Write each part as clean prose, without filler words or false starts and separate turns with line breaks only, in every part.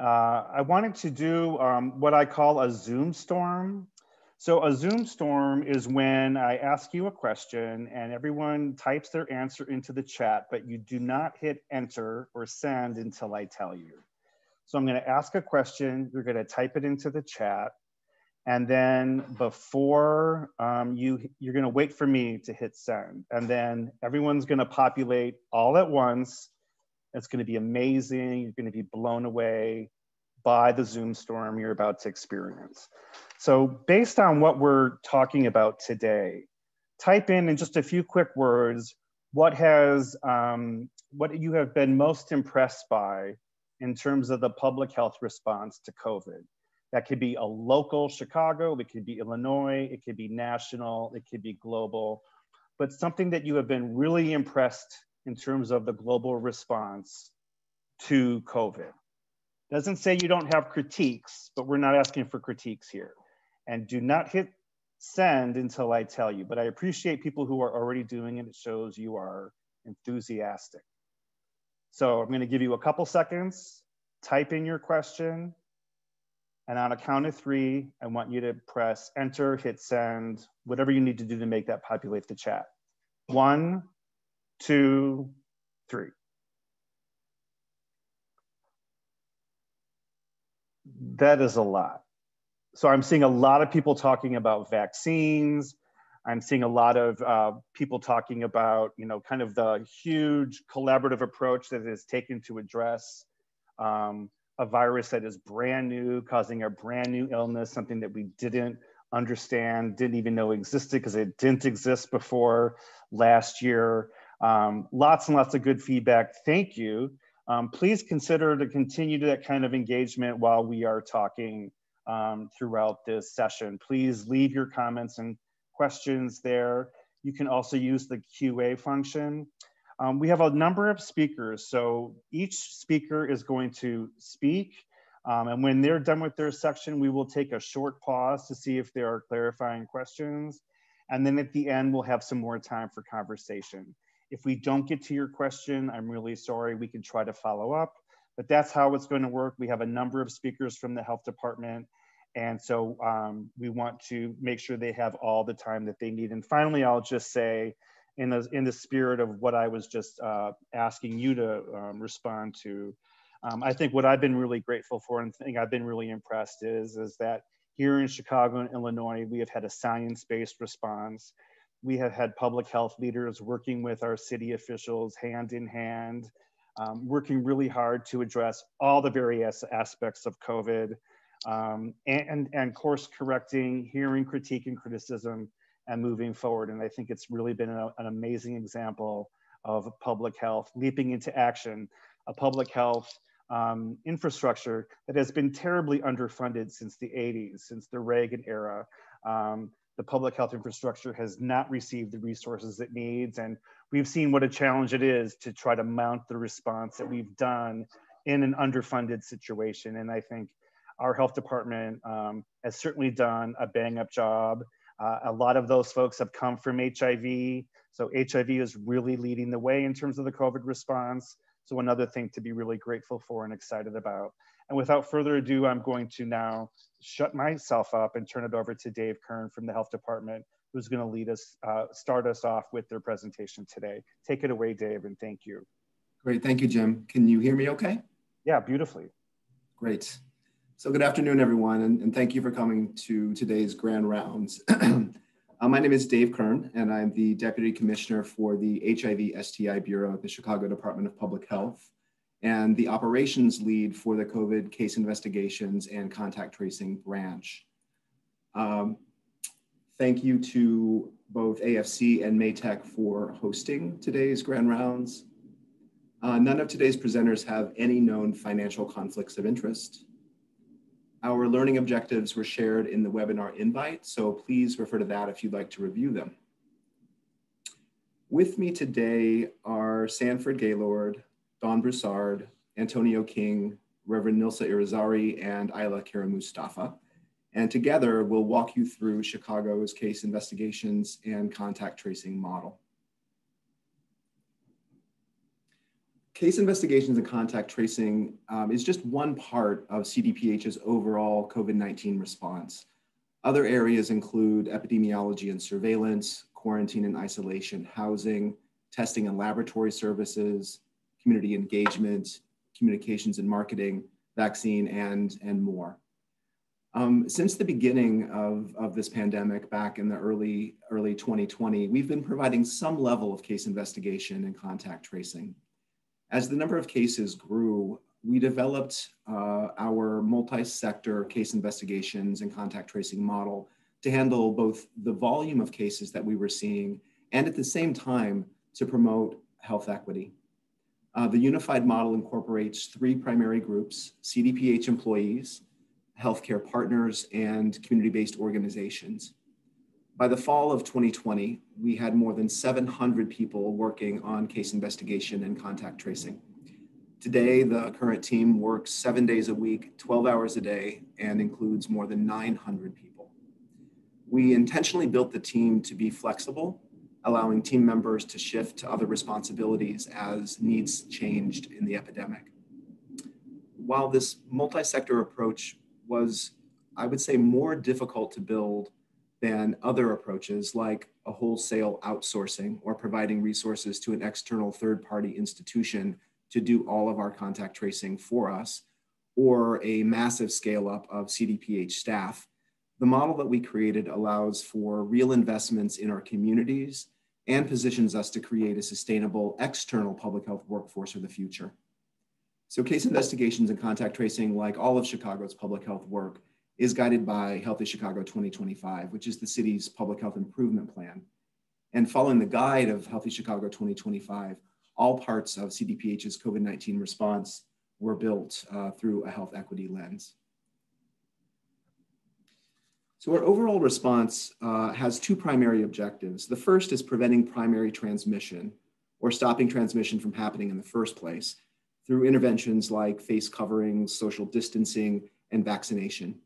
I wanted to do what I call a Zoom storm. So a Zoom storm is when I ask you a question and everyone types their answer into the chat, but you do not hit enter or send until I tell you. So I'm going to ask a question, you're going to type it into the chat, and then before you're going to wait for me to hit send, and then everyone's going to populate all at once. It's going to be amazing. You're going to be blown away by the Zoom storm you're about to experience. So based on what we're talking about today, type in just a few quick words, what you have been most impressed by in terms of the public health response to COVID. That could be a local Chicago, it could be Illinois, it could be national, it could be global, but something that you have been really impressed in terms of the global response to COVID. Doesn't say you don't have critiques, but we're not asking for critiques here. And do not hit send until I tell you, but I appreciate people who are already doing it. It shows you are enthusiastic. So I'm going to give you a couple seconds, type in your question, and on a count of 3, I want you to press enter, hit send, whatever you need to do to make that populate the chat. 1, 2, 3. That is a lot. So I'm seeing a lot of people talking about vaccines. I'm seeing a lot of people talking about, kind of the huge collaborative approach that is taken to address a virus that is brand new, causing a brand new illness, something that we didn't understand, didn't even know existed because it didn't exist before last year. Lots and lots of good feedback. Thank you. Please consider to continue that kind of engagement while we are talking throughout this session. Please leave your comments and questions there. You can also use the QA function. We have a number of speakers, so each speaker is going to speak, and when they're done with their section, we will take a short pause to see if there are clarifying questions, and then at the end, we'll have some more time for conversation. If we don't get to your question, I'm really sorry, we can try to follow up, but that's how it's going to work. We have a number of speakers from the health department, and so we want to make sure they have all the time that they need. And finally, I'll just say, in the spirit of what I was just asking you to respond to, I think what I've been really grateful for and the thing I've been really impressed is that here in Chicago and Illinois, we have had a science-based response. We have had public health leaders working with our city officials hand in hand, working really hard to address all the various aspects of COVID and course correcting, hearing critique and criticism, and moving forward. And I think it's really been an amazing example of public health leaping into action, a public health infrastructure that has been terribly underfunded since the 80s, since the Reagan era. The public health infrastructure has not received the resources it needs. And we've seen what a challenge it is to try to mount the response that we've done in an underfunded situation. And I think our health department has certainly done a bang up job. A lot of those folks have come from HIV. So HIV is really leading the way in terms of the COVID response. So another thing to be really grateful for and excited about. And without further ado, I'm going to now shut myself up and turn it over to Dave Kern from the health department, who's going to lead us, start us off with their presentation today. Take it away, Dave, and thank you.
Great, thank you, Jim. Can you hear me okay?
Yeah, beautifully.
Great. So good afternoon, everyone, and thank you for coming to today's Grand Rounds. My name is Dave Kern, and I'm the Deputy Commissioner for the HIV STI Bureau at the Chicago Department of Public Health, and the Operations Lead for the COVID Case Investigations and Contact Tracing Branch. Thank you to both AFC and Maytech for hosting today's Grand Rounds. None of today's presenters have any known financial conflicts of interest. Our learning objectives were shared in the webinar invite, so please refer to that if you'd like to review them. With me today are Sanford Gaylord, Dawn Broussard, Antonio King, Reverend Nilsa Irizarry, and Ayla Kara Mustafa. And together, we'll walk you through Chicago's case investigations and contact tracing model. Case investigations and contact tracing is just one part of CDPH's overall COVID-19 response. Other areas include epidemiology and surveillance, quarantine and isolation, housing, testing and laboratory services, community engagement, communications and marketing, vaccine, and more. Since the beginning of this pandemic back in the early 2020, we've been providing some level of case investigation and contact tracing. As the number of cases grew, we developed our multi-sector case investigations and contact tracing model to handle both the volume of cases that we were seeing and at the same time to promote health equity. The unified model incorporates three primary groups: CDPH employees, healthcare partners, and community-based organizations. By the fall of 2020, we had more than 700 people working on case investigation and contact tracing. Today, the current team works 7 days a week, 12 hours a day, and includes more than 900 people. We intentionally built the team to be flexible, allowing team members to shift to other responsibilities as needs changed in the epidemic. While this multi-sector approach was, I would say, more difficult to build than other approaches like a wholesale outsourcing or providing resources to an external third-party institution to do all of our contact tracing for us, or a massive scale-up of CDPH staff, the model that we created allows for real investments in our communities and positions us to create a sustainable external public health workforce for the future. So case investigations and contact tracing, like all of Chicago's public health work, is guided by Healthy Chicago 2025, which is the city's public health improvement plan. And following the guide of Healthy Chicago 2025, all parts of CDPH's COVID-19 response were built through a health equity lens. So our overall response has two primary objectives. The first is preventing primary transmission, or stopping transmission from happening in the first place, through interventions like face coverings, social distancing, and vaccination.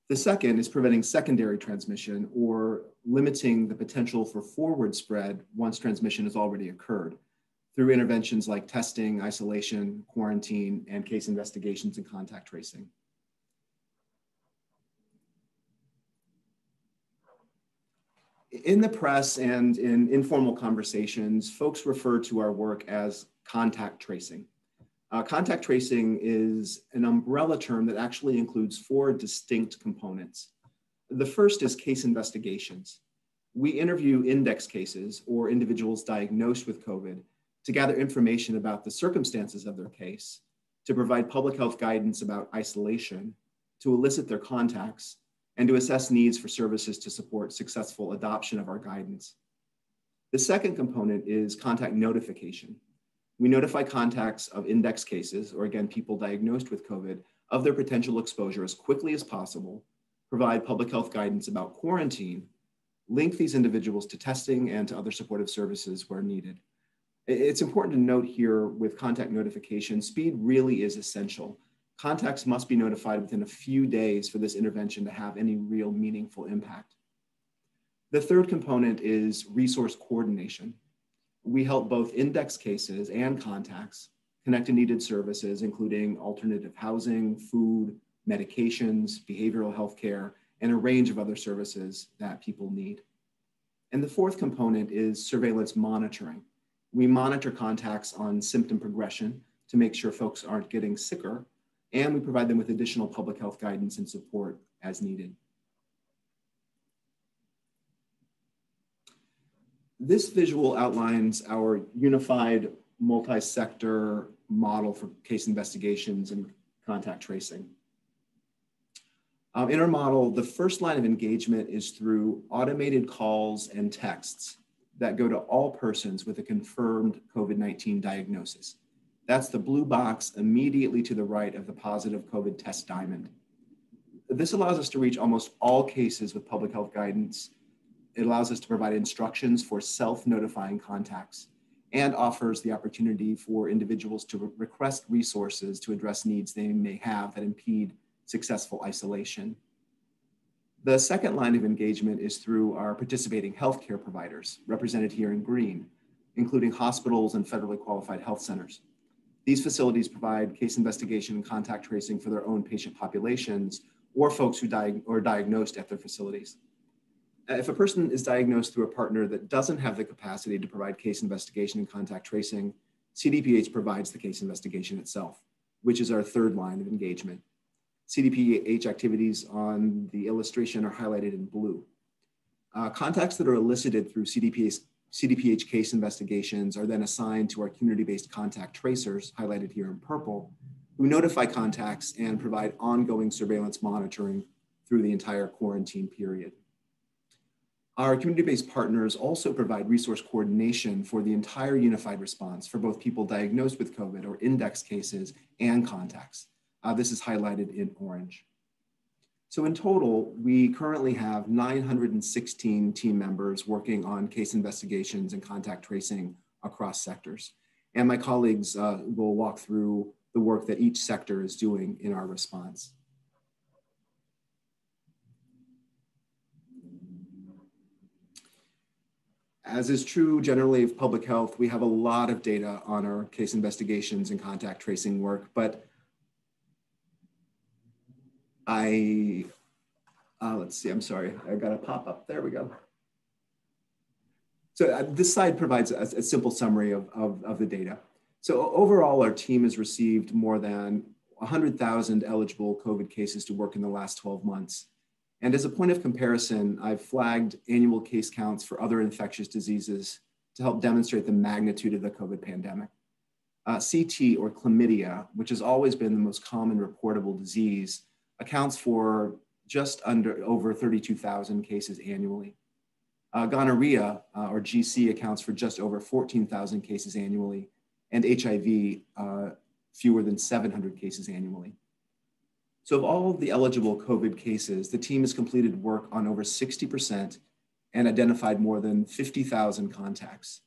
The second is preventing secondary transmission, or limiting the potential for forward spread once transmission has already occurred, through interventions like testing, isolation, quarantine, and case investigations and contact tracing. In the press and in informal conversations, folks refer to our work as contact tracing. Contact tracing is an umbrella term that actually includes four distinct components. The first is case investigations. We interview index cases, or individuals diagnosed with COVID, to gather information about the circumstances of their case, to provide public health guidance about isolation, to elicit their contacts, and to assess needs for services to support successful adoption of our guidance. The second component is contact notification. We notify contacts of index cases, or again, people diagnosed with COVID, of their potential exposure as quickly as possible, provide public health guidance about quarantine, link these individuals to testing and to other supportive services where needed. It's important to note here with contact notification, speed really is essential. Contacts must be notified within a few days for this intervention to have any real meaningful impact. The third component is resource coordination. We help both index cases and contacts connect to needed services, including alternative housing, food, medications, behavioral health care, and a range of other services that people need. And the fourth component is surveillance monitoring. We monitor contacts on symptom progression to make sure folks aren't getting sicker, and we provide them with additional public health guidance and support as needed. This visual outlines our unified multi-sector model for case investigations and contact tracing. In our model, the first line of engagement is through automated calls and texts that go to all persons with a confirmed COVID-19 diagnosis. That's the blue box immediately to the right of the positive COVID test diamond. This allows us to reach almost all cases with public health guidance. It allows us to provide instructions for self-notifying contacts and offers the opportunity for individuals to request resources to address needs they may have that impede successful isolation. The second line of engagement is through our participating healthcare providers, represented here in green, including hospitals and federally qualified health centers. These facilities provide case investigation and contact tracing for their own patient populations or folks who are diagnosed at their facilities. If a person is diagnosed through a partner that doesn't have the capacity to provide case investigation and contact tracing, CDPH provides the case investigation itself, which is our third line of engagement. CDPH activities on the illustration are highlighted in blue. Contacts that are elicited through CDPH case investigations are then assigned to our community-based contact tracers, highlighted here in purple, who notify contacts and provide ongoing surveillance monitoring through the entire quarantine period. Our community-based partners also provide resource coordination for the entire unified response for both people diagnosed with COVID or index cases and contacts. This is highlighted in orange. So in total, we currently have 916 team members working on case investigations and contact tracing across sectors. And my colleagues will walk through the work that each sector is doing in our response. As is true generally of public health, we have a lot of data on our case investigations and contact tracing work, but let's see, I'm sorry, I got a pop up, there we go. So this slide provides a simple summary of the data. So overall, our team has received more than 100,000 eligible COVID cases to work in the last 12 months. And as a point of comparison, I've flagged annual case counts for other infectious diseases to help demonstrate the magnitude of the COVID pandemic. CT or chlamydia, which has always been the most common reportable disease, accounts for just over 32,000 cases annually. Gonorrhea or GC accounts for just over 14,000 cases annually, and HIV fewer than 700 cases annually. So of all of the eligible COVID cases, the team has completed work on over 60% and identified more than 50,000 contacts.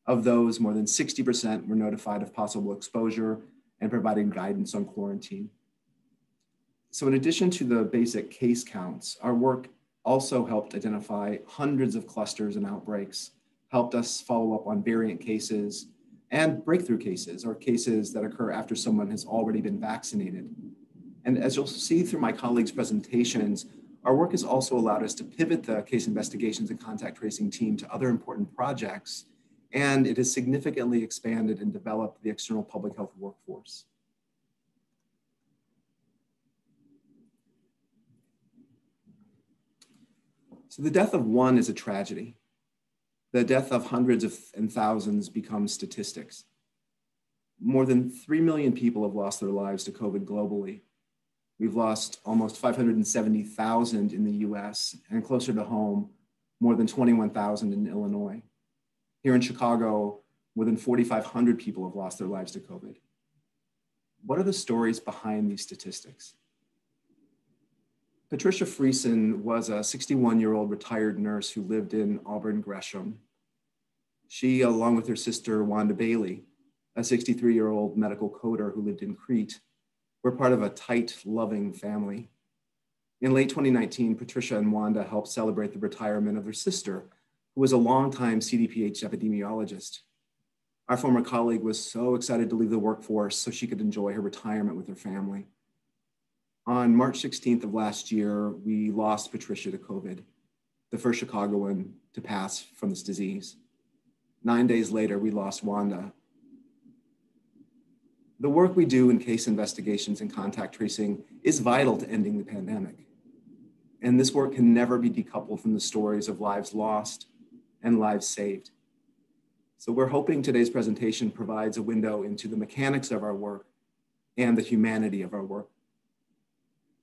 Of those, more than 60% were notified of possible exposure and providing guidance on quarantine. So in addition to the basic case counts, our work also helped identify hundreds of clusters and outbreaks, helped us follow up on variant cases and breakthrough cases, or cases that occur after someone has already been vaccinated. And as you'll see through my colleagues' presentations, our work has also allowed us to pivot the case investigations and contact tracing team to other important projects, and it has significantly expanded and developed the external public health workforce. So the death of one is a tragedy. The death of hundreds and thousands becomes statistics. More than 3 million people have lost their lives to COVID globally. We've lost almost 570,000 in the US, and closer to home, more than 21,000 in Illinois. Here in Chicago, more than 4,500 people have lost their lives to COVID. What are the stories behind these statistics? Patricia Friesen was a 61-year-old retired nurse who lived in Auburn, Gresham. She, along with her sister, Wanda Bailey, a 63-year-old medical coder who lived in Crete, were part of a tight, loving family. In late 2019, Patricia and Wanda helped celebrate the retirement of their sister, who was a longtime CDPH epidemiologist. Our former colleague was so excited to leave the workforce so she could enjoy her retirement with her family. On March 16th of last year, we lost Patricia to COVID, the first Chicagoan to pass from this disease. 9 days later, we lost Wanda. The work we do in case investigations and contact tracing is vital to ending the pandemic. And this work can never be decoupled from the stories of lives lost and lives saved. So we're hoping today's presentation provides a window into the mechanics of our work and the humanity of our work.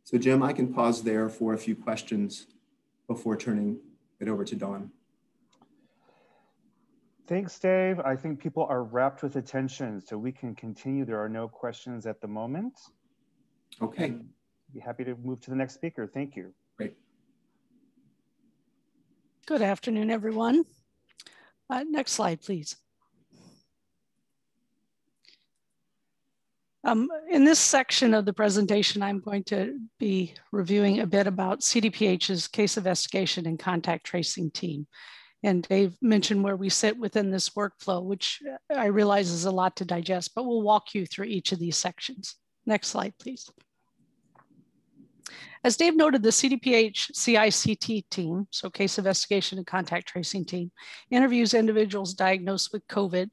So Jim, I can pause there for a few questions before turning it over to Dawn.
Thanks, Dave. I think people are wrapped with attention, so we can continue. There are no questions at the moment.
Okay.
And be happy to move to the next speaker. Thank you.
Great.
Good afternoon, everyone. Next slide, please. In this section of the presentation, I'm going to be reviewing a bit about CDPH's case investigation and contact tracing team. And Dave mentioned where we sit within this workflow, which I realize is a lot to digest, but we'll walk you through each of these sections. Next slide, please. As Dave noted, the CDPH CICT team, so case investigation and contact tracing team, interviews individuals diagnosed with COVID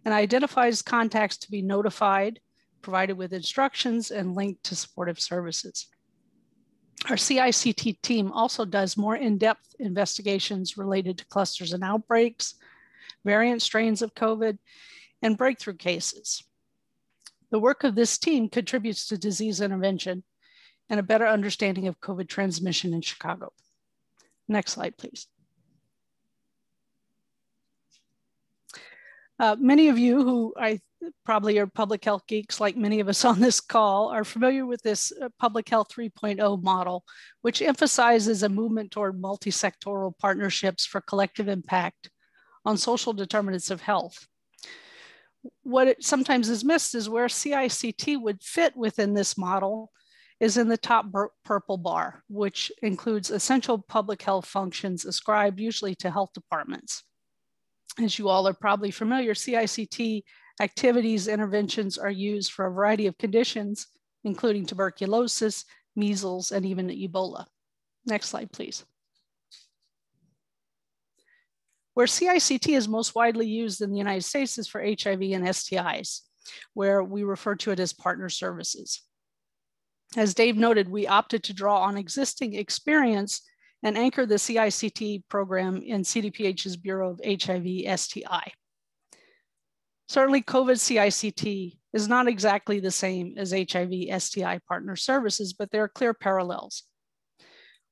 and identifies contacts to be notified, provided with instructions, and linked to supportive services. Our CICT team also does more in-depth investigations related to clusters and outbreaks, variant strains of COVID, and breakthrough cases. The work of this team contributes to disease intervention and a better understanding of COVID transmission in Chicago. Next slide, please. Many of you who probably are public health geeks, like many of us on this call, are familiar with this Public Health 3.0 model, which emphasizes a movement toward multi-sectoral partnerships for collective impact on social determinants of health. What it sometimes is missed is where CICT would fit within this model is in the top purple bar, which includes essential public health functions ascribed usually to health departments. As you all are probably familiar, CICT activities, interventions are used for a variety of conditions, including tuberculosis, measles, and even Ebola. Next slide, please. Where CICT is most widely used in the United States is for HIV and STIs, where we refer to it as partner services. As Dave noted, we opted to draw on existing experience and anchor the CICT program in CDPH's Bureau of HIV/STI. Certainly, COVID CICT is not exactly the same as HIV/STI partner services, but there are clear parallels.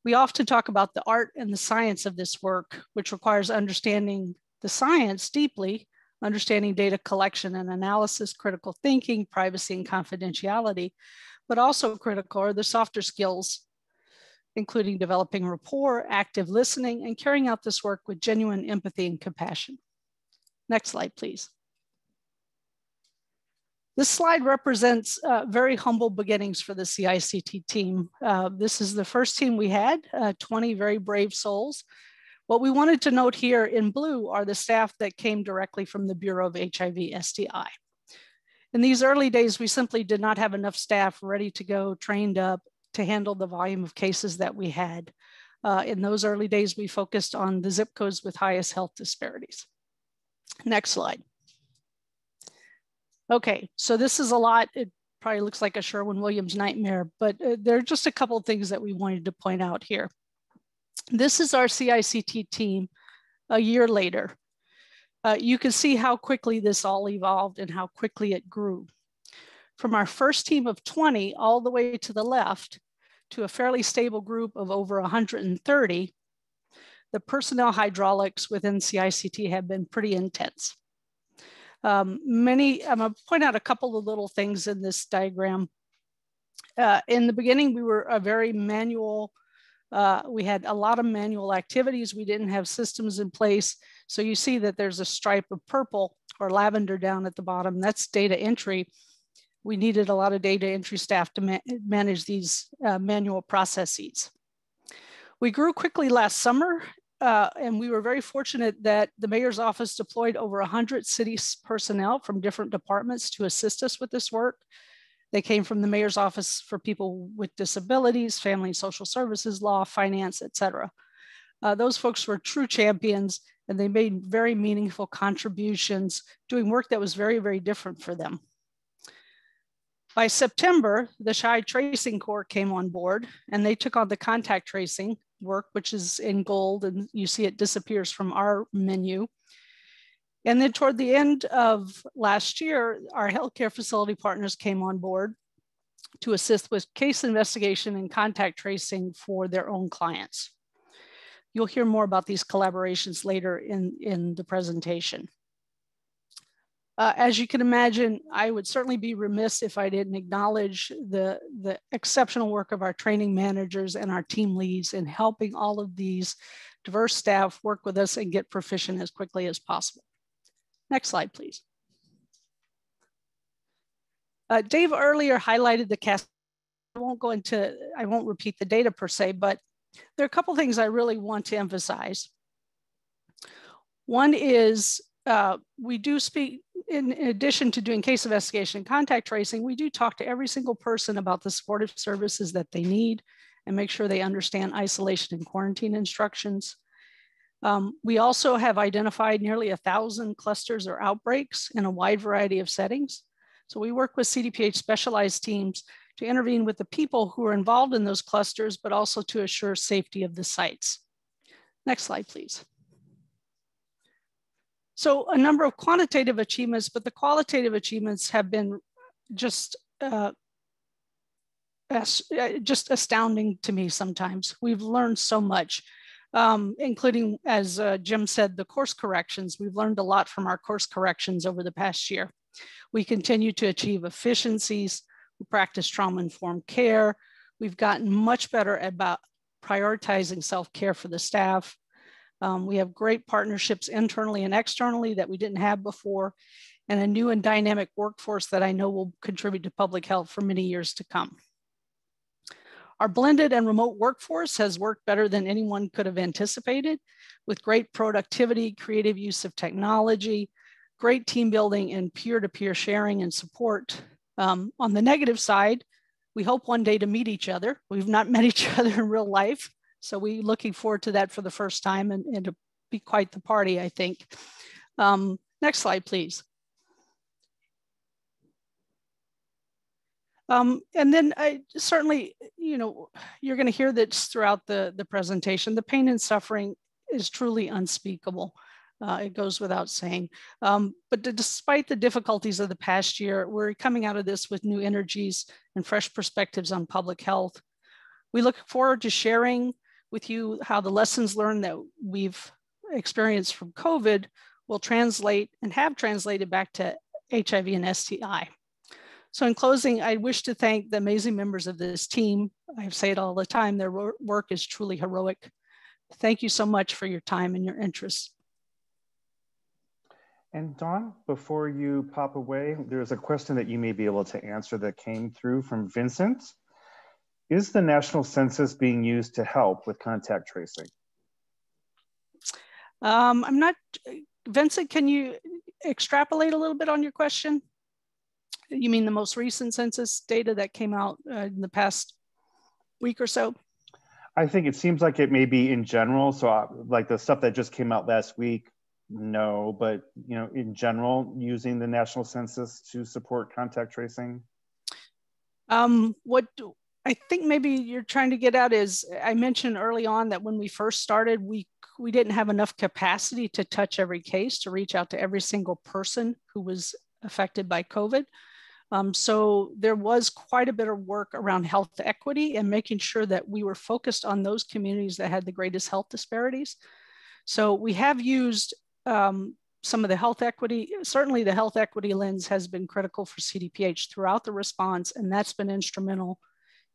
We often talk about the art and the science of this work, which requires understanding the science deeply, understanding data collection and analysis, critical thinking, privacy and confidentiality, but also critical are the softer skills, including developing rapport, active listening, and carrying out this work with genuine empathy and compassion. Next slide, please. This slide represents very humble beginnings for the CICT team. This is the first team we had, 20 very brave souls. What we wanted to note here in blue are the staff that came directly from the Bureau of HIV/STI. In these early days, we simply did not have enough staff ready to go, trained up, to handle the volume of cases that we had. In those early days, we focused on the zip codes with highest health disparities. Next slide. Okay, so this is a lot. It probably looks like a Sherwin-Williams nightmare, but there are just a couple of things that we wanted to point out here. This is our CICT team a year later. You can see how quickly this all evolved and how quickly it grew. From our first team of 20 all the way to the left to a fairly stable group of over 130, the personnel hydraulics within CICT have been pretty intense. I'm gonna point out a couple of little things in this diagram. In the beginning, we were a very manual, we had a lot of manual activities. We didn't have systems in place. So you see that there's a stripe of purple or lavender down at the bottom. That's data entry. We needed a lot of data entry staff to manage these manual processes. We grew quickly last summer, and we were very fortunate that the mayor's office deployed over 100 city personnel from different departments to assist us with this work. They came from the mayor's office for people with disabilities, family and social services, law, finance, et cetera. Those folks were true champions, and they made very meaningful contributions, doing work that was very, very different for them. By September, the STI Tracing Corps came on board, and they took on the contact tracing work, which is in gold, and you see it disappears from our menu. And then toward the end of last year, our healthcare facility partners came on board to assist with case investigation and contact tracing for their own clients. You'll hear more about these collaborations later in the presentation. As you can imagine, I would certainly be remiss if I didn't acknowledge the exceptional work of our training managers and our team leads in helping all of these diverse staff work with us and get proficient as quickly as possible. Next slide, please. Dave earlier highlighted the cast. I won't repeat the data per se, but there are a couple of things I really want to emphasize. One is we do speak, in addition to doing case investigation and contact tracing, we do talk to every single person about the supportive services that they need and make sure they understand isolation and quarantine instructions. We also have identified nearly 1,000 clusters or outbreaks in a wide variety of settings. So we work with CDPH specialized teams to intervene with the people who are involved in those clusters, but also to assure safety of the sites. Next slide, please. So a number of quantitative achievements, but the qualitative achievements have been just astounding to me sometimes. We've learned so much, including, as Jim said, the course corrections. We've learned a lot from our course corrections over the past year. We continue to achieve efficiencies. We practice trauma-informed care. We've gotten much better about prioritizing self-care for the staff. We have great partnerships internally and externally that we didn't have before, and a new and dynamic workforce that I know will contribute to public health for many years to come. Our blended and remote workforce has worked better than anyone could have anticipated, with great productivity, creative use of technology, great team building, and peer-to-peer sharing and support. On the negative side, we hope one day to meet each other. We've not met each other in real life, so we're looking forward to that for the first time, and to be quite the party, I think. Next slide, please. And then I certainly, you know, you're going to hear this throughout the presentation. The pain and suffering is truly unspeakable. It goes without saying. But despite the difficulties of the past year, we're coming out of this with new energies and fresh perspectives on public health. We look forward to sharing with you how the lessons learned that we've experienced from COVID will translate and have translated back to HIV and STI. So in closing, I wish to thank the amazing members of this team. I say it all the time, their work is truly heroic. Thank you so much for your time and your interest.
And Dawn, before you pop away, there's a question that you may be able to answer that came through from Vincent. Is the national census being used to help with contact tracing?
I'm not, Vincent, can you extrapolate a little bit on your question? You mean the most recent census data that came out in the past week or so?
I think it seems like it may be in general. So like the stuff that just came out last week, no, but you know, in general, using the national census to support contact tracing.
What I think maybe you're trying to get at is, I mentioned early on that when we first started, we didn't have enough capacity to touch every case, to reach out to every single person who was affected by COVID. So there was quite a bit of work around health equity and making sure that we were focused on those communities that had the greatest health disparities. So we have used some of the health equity. Certainly the health equity lens has been critical for CDPH throughout the response, and that's been instrumental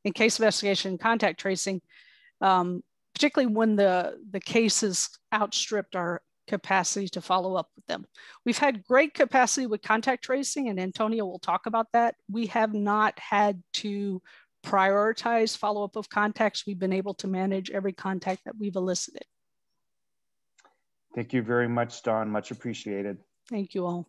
in case investigation and contact tracing, particularly when the cases outstripped our capacity to follow up with them. We've had great capacity with contact tracing, and Antonio will talk about that. We have not had to prioritize follow-up of contacts. We've been able to manage every contact that we've elicited.
Thank you very much, Dawn. Much appreciated.
Thank you all.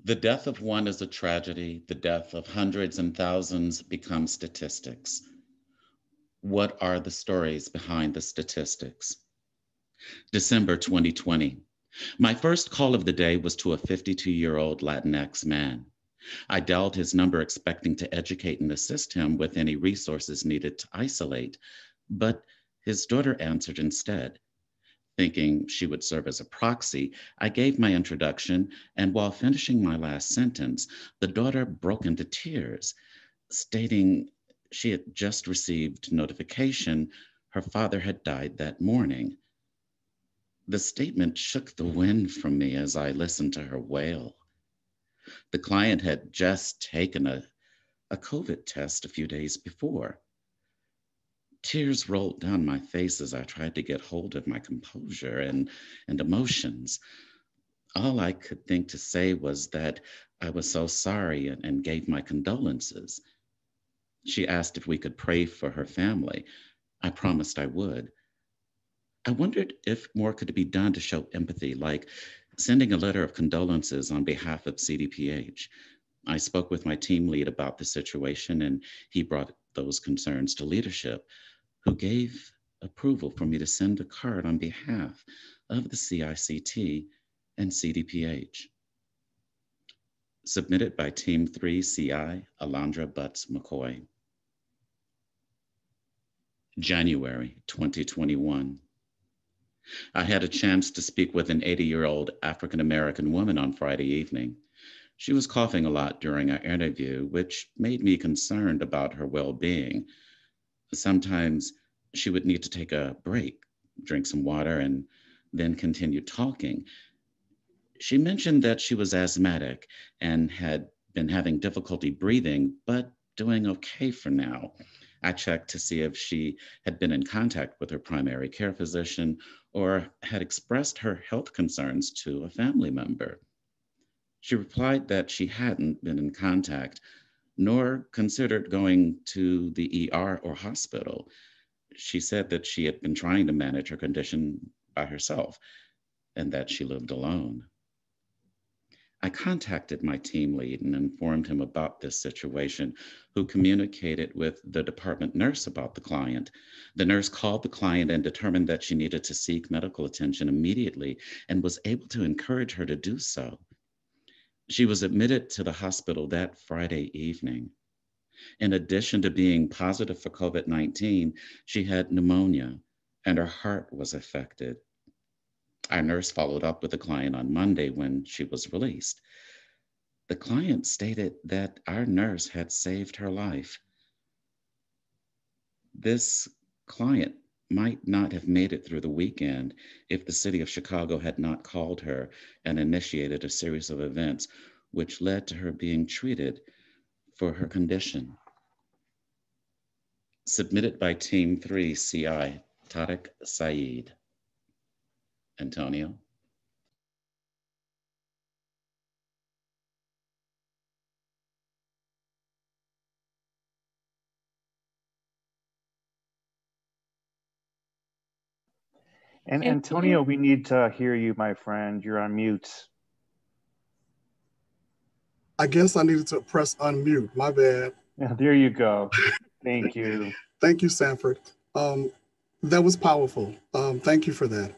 The death of one is a tragedy. The death of hundreds and thousands becomes statistics. What are the stories behind the statistics? December 2020. My first call of the day was to a 52-year-old Latinx man. I dialed his number expecting to educate and assist him with any resources needed to isolate, but his daughter answered instead. Thinking she would serve as a proxy, I gave my introduction, and while finishing my last sentence, the daughter broke into tears, stating she had just received notification her father had died that morning. The statement shook the wind from me as I listened to her wail. The client had just taken a COVID test a few days before. Tears rolled down my face as I tried to get hold of my composure and emotions. All I could think to say was that I was so sorry and gave my condolences. She asked if we could pray for her family. I promised I would. I wondered if more could be done to show empathy, like sending a letter of condolences on behalf of CDPH. I spoke with my team lead about the situation, and he brought those concerns to leadership, who gave approval for me to send a card on behalf of the CICT and CDPH. Submitted by Team 3 CI, Alondra Butts McCoy. January 2021. I had a chance to speak with an 80-year-old African-American woman on Friday evening. She was coughing a lot during our interview, which made me concerned about her well-being. Sometimes she would need to take a break, drink some water, and then continue talking. She mentioned that she was asthmatic and had been having difficulty breathing, but doing okay for now. I checked to see if she had been in contact with her primary care physician or had expressed her health concerns to a family member. She replied that she hadn't been in contact, nor considered going to the ER or hospital. She said that she had been trying to manage her condition by herself and that she lived alone. I contacted my team lead and informed him about this situation, who communicated with the department nurse about the client. The nurse called the client and determined that she needed to seek medical attention immediately and was able to encourage her to do so. She was admitted to the hospital that Friday evening. In addition to being positive for COVID-19, she had pneumonia and her heart was affected. Our nurse followed up with the client on Monday when she was released. The client stated that our nurse had saved her life. This client might not have made it through the weekend if the city of Chicago had not called her and initiated a series of events which led to her being treated for her condition. Submitted by Team 3 CI, Tariq Saeed. Antonio.
And Antonio, we need to hear you, my friend. You're on mute.
I guess I needed to press unmute. My bad.
Yeah, there you go. Thank you.
Thank you, Sanford. That was powerful. Thank you for that.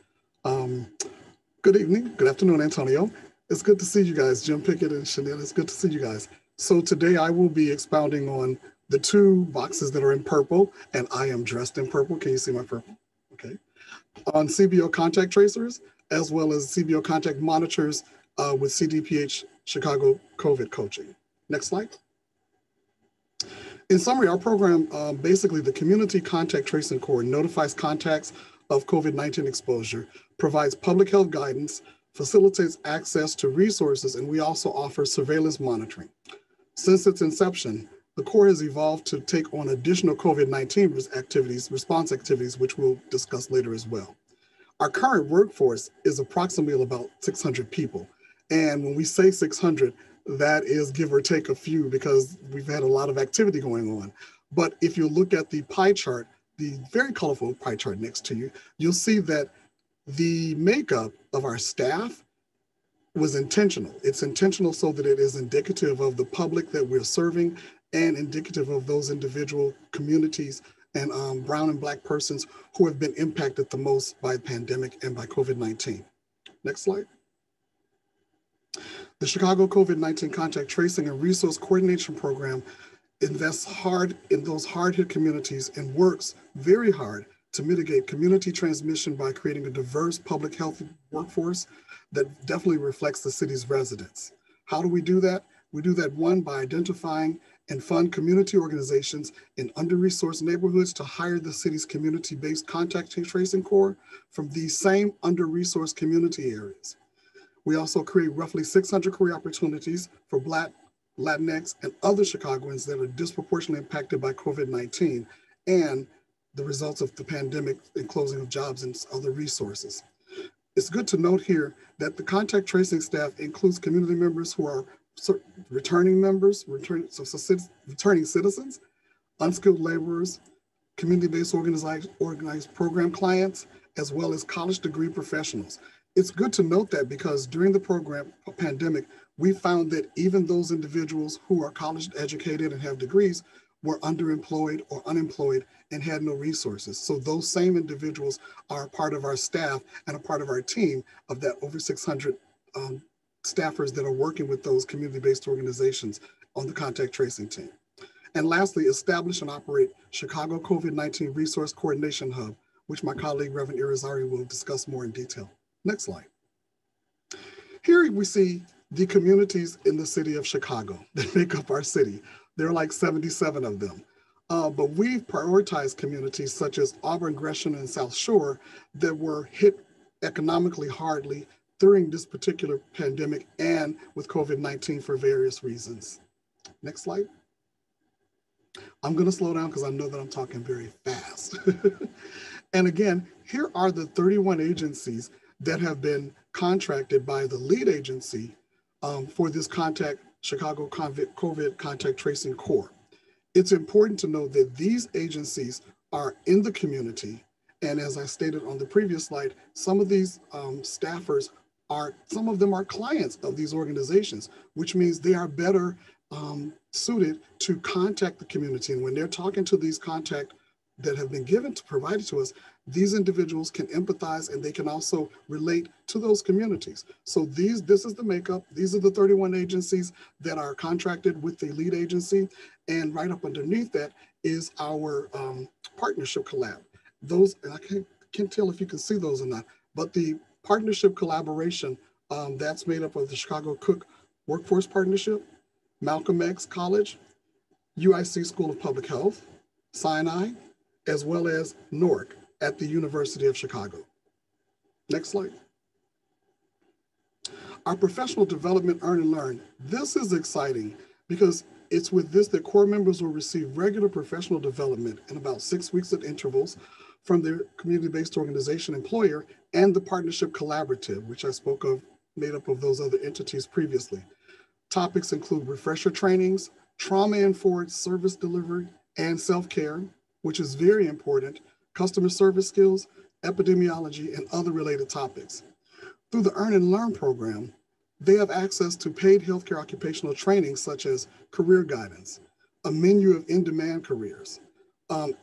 Good evening. Good afternoon, Antonio. It's good to see you guys, Jim Pickett and Chanel. It's good to see you guys. So today I will be expounding on the two boxes that are in purple, and I am dressed in purple. Can you see my purple? Okay. On CBO contact tracers, as well as CBO contact monitors with CDPH Chicago COVID coaching. Next slide. In summary, our program, basically the Community Contact Tracing Core notifies contacts of COVID-19 exposure, provides public health guidance, facilitates access to resources, and we also offer surveillance monitoring. Since its inception, the core has evolved to take on additional COVID-19 response activities, which we'll discuss later as well. Our current workforce is approximately about 600 people. And when we say 600, that is give or take a few because we've had a lot of activity going on. But if you look at the pie chart, the very colorful pie chart next to you, you'll see that the makeup of our staff was intentional. It's intentional so that it is indicative of the public that we're serving and indicative of those individual communities and brown and Black persons who have been impacted the most by the pandemic and by COVID-19. Next slide. The Chicago COVID-19 Contact Tracing and Resource Coordination Program invests hard in those hard-hit communities and works very hard to mitigate community transmission by creating a diverse public health workforce that definitely reflects the city's residents. How do we do that? We do that, one, by identifying and fund community organizations in under-resourced neighborhoods to hire the city's community-based contact tracing core from these same under-resourced community areas. We also create roughly 600 career opportunities for Black, Latinx, and other Chicagoans that are disproportionately impacted by COVID-19 and the results of the pandemic and closing of jobs and other resources. It's good to note here that the contact tracing staff includes community members who are returning members, returning citizens, unskilled laborers, community-based organized program clients, as well as college degree professionals. It's good to note that because during the pandemic, we found that even those individuals who are college educated and have degrees were underemployed or unemployed and had no resources. So those same individuals are part of our staff and a part of our team of that over 600 staffers that are working with those community-based organizations on the contact tracing team. And lastly, establish and operate Chicago COVID-19 Resource Coordination Hub, which my colleague Reverend Irizarry will discuss more in detail. Next slide. Here we see the communities in the city of Chicago that make up our city. There are like 77 of them. But we've prioritized communities such as Auburn, Gresham, and South Shore that were hit economically hardly during this particular pandemic and with COVID-19 for various reasons. Next slide. I'm gonna slow down because I know that I'm talking very fast. And again, here are the 31 agencies that have been contracted by the lead agency for this Chicago COVID Contact Tracing Corps. It's important to note that these agencies are in the community. And as I stated on the previous slide, some of these staffers some of them are clients of these organizations, which means they are better suited to contact the community. And when they're talking to these contacts that have been provided to us, these individuals can empathize and they can also relate to those communities. So this is the makeup. These are the 31 agencies that are contracted with the lead agency. And right up underneath that is our partnership collab. Those, and I can't tell if you can see those or not, but the partnership collaboration, that's made up of the Chicago Cook Workforce Partnership, Malcolm X College, UIC School of Public Health, Sinai, as well as NORC at the University of Chicago. Next slide. Our professional development earn and learn. This is exciting because it's with this that core members will receive regular professional development in about 6 weeks at intervals from their community-based organization employer and the partnership collaborative, which I spoke of, made up of those other entities previously. Topics include refresher trainings, trauma-informed service delivery, and self-care, which is very important, customer service skills, epidemiology, and other related topics. Through the Earn and Learn program, they have access to paid healthcare occupational training such as career guidance, a menu of in-demand careers,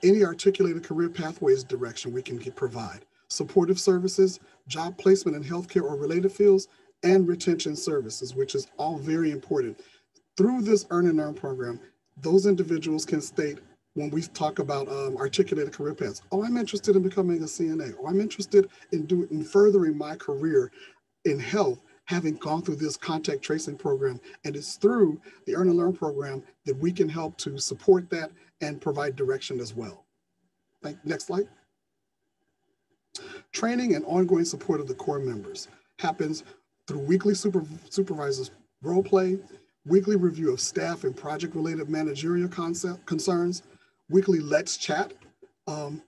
any articulated career pathways direction we can provide, supportive services, job placement in healthcare or related fields, and retention services, which is all very important. Through this Earn and Learn program, those individuals can state, when we talk about articulated career paths, oh, I'm interested in becoming a CNA, or I'm interested in furthering my career in health, having gone through this contact tracing program. And it's through the Earn and Learn program that we can help to support that and provide direction as well. Next slide. Training and ongoing support of the core members happens through weekly supervisors role play, weekly review of staff and project-related managerial concerns, weekly Let's Chat,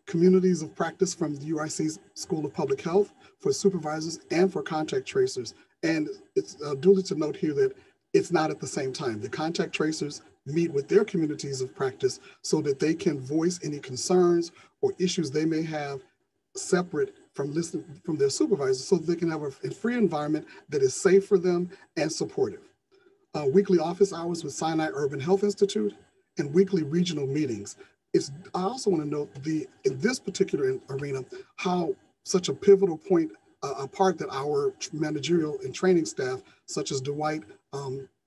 communities of practice from the UIC School of Public Health for supervisors and for contact tracers. And it's duly to note here that it's not at the same time. The contact tracers meet with their communities of practice so that they can voice any concerns or issues they may have separate from their supervisors, so that they can have a free environment that is safe for them and supportive. Weekly office hours with Sinai Urban Health Institute and weekly regional meetings. I also want to note in this particular arena, how such a pivotal point, a part that our managerial and training staff, such as Dwight,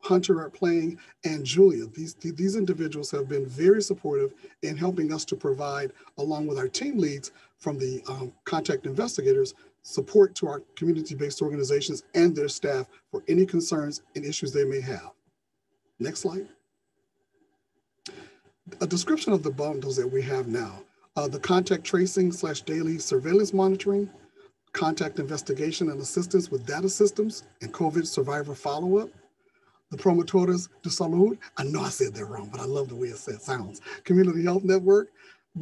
Hunter are playing, and Julia. These individuals have been very supportive in helping us to provide, along with our team leads from the contact investigators, support to our community-based organizations and their staff for any concerns and issues they may have. Next slide. A description of the bundles that we have now. The contact tracing / daily surveillance monitoring, contact investigation and assistance with data systems and COVID survivor follow-up, the Promotores de Salud, I know I said that wrong, but I love the way it sounds, Community Health Network,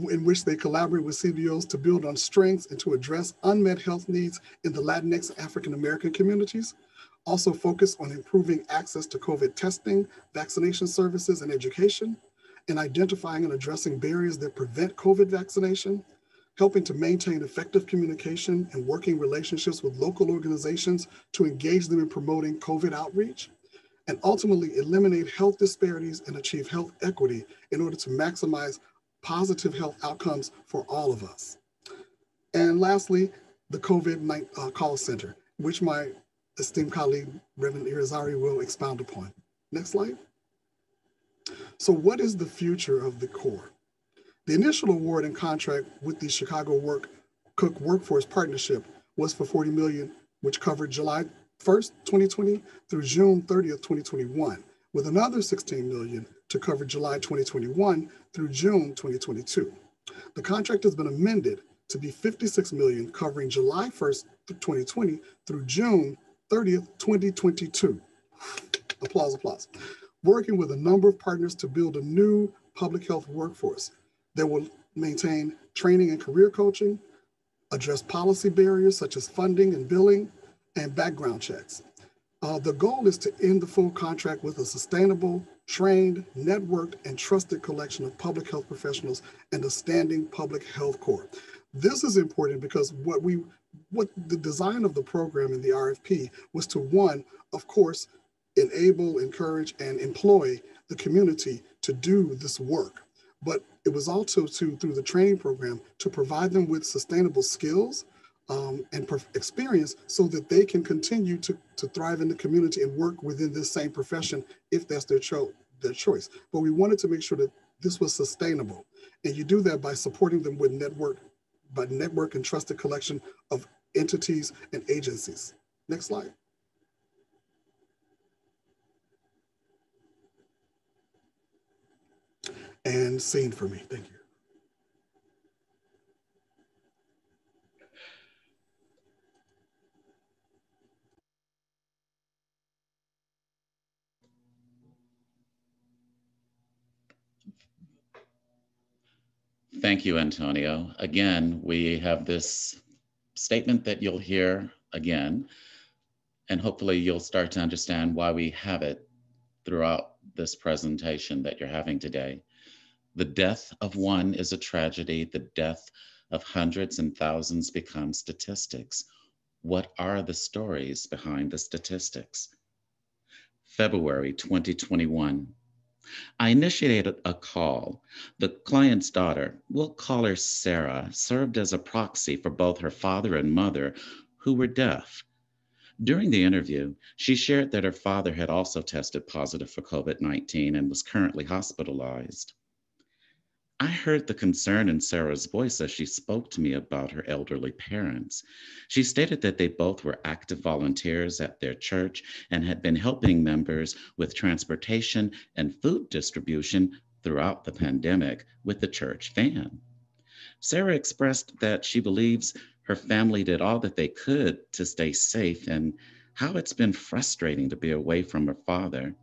in which they collaborate with CBOs to build on strengths and to address unmet health needs in the Latinx African American communities. Also focus on improving access to COVID testing, vaccination services, and education. in identifying and addressing barriers that prevent COVID vaccination, helping to maintain effective communication and working relationships with local organizations to engage them in promoting COVID outreach, and ultimately eliminate health disparities and achieve health equity in order to maximize positive health outcomes for all of us. And lastly, the COVID call center, which my esteemed colleague, Reverend Irizarry, will expound upon. Next slide. So what is the future of the Corps? The initial award and contract with the Chicago Cook Workforce Partnership was for $40 million, which covered July 1st, 2020 through June 30th, 2021, with another $16 million to cover July 2021 through June 2022. The contract has been amended to be $56 million covering July 1st, 2020 through June 30th, 2022. Applause, applause. Working with a number of partners to build a new public health workforce that will maintain training and career coaching, address policy barriers such as funding and billing, and background checks. The goal is to end the full contract with a sustainable, trained, networked, and trusted collection of public health professionals and a standing public health corps. This is important because what the design of the program in the RFP was to, one, of course, enable, encourage, and employ the community to do this work. But it was also through the training program to provide them with sustainable skills and experience so that they can continue to thrive in the community and work within this same profession if that's their choice. But we wanted to make sure that this was sustainable. And you do that by supporting them with network and trusted collection of entities and agencies. Next slide. And scene for me, thank you.
Thank you, Antonio. Again, we have this statement that you'll hear again, and hopefully you'll start to understand why we have it throughout this presentation that you're having today. The death of one is a tragedy. The death of hundreds and thousands becomes statistics. What are the stories behind the statistics? February 2021. I initiated a call. The client's daughter, we'll call her Sarah, served as a proxy for both her father and mother, who were deaf. During the interview, she shared that her father had also tested positive for COVID-19 and was currently hospitalized. I heard the concern in Sarah's voice as she spoke to me about her elderly parents. She stated that they both were active volunteers at their church and had been helping members with transportation and food distribution throughout the pandemic with the church van. Sarah expressed that she believes her family did all that they could to stay safe and how it's been frustrating to be away from her father.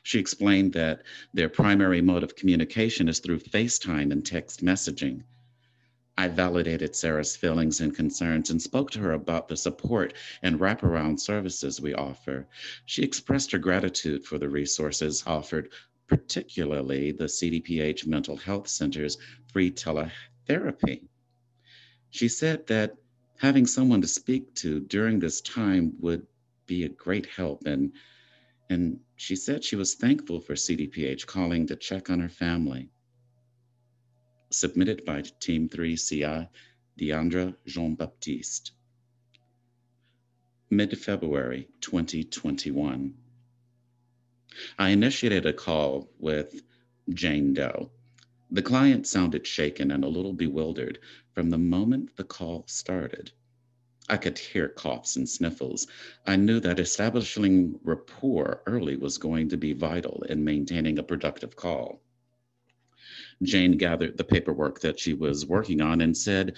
She explained that their primary mode of communication is through FaceTime and text messaging. I validated Sarah's feelings and concerns and spoke to her about the support and wraparound services we offer. She expressed her gratitude for the resources offered, particularly the CDPH Mental Health Center's free teletherapy. She said that having someone to speak to during this time would be a great help, and she said she was thankful for CDPH calling to check on her family. Submitted by Team 3 CI, Deandra Jean-Baptiste. Mid-February 2021. I initiated a call with Jane Doe. The client sounded shaken and a little bewildered from the moment the call started. I could hear coughs and sniffles. I knew that establishing rapport early was going to be vital in maintaining a productive call. Jane gathered the paperwork that she was working on and said,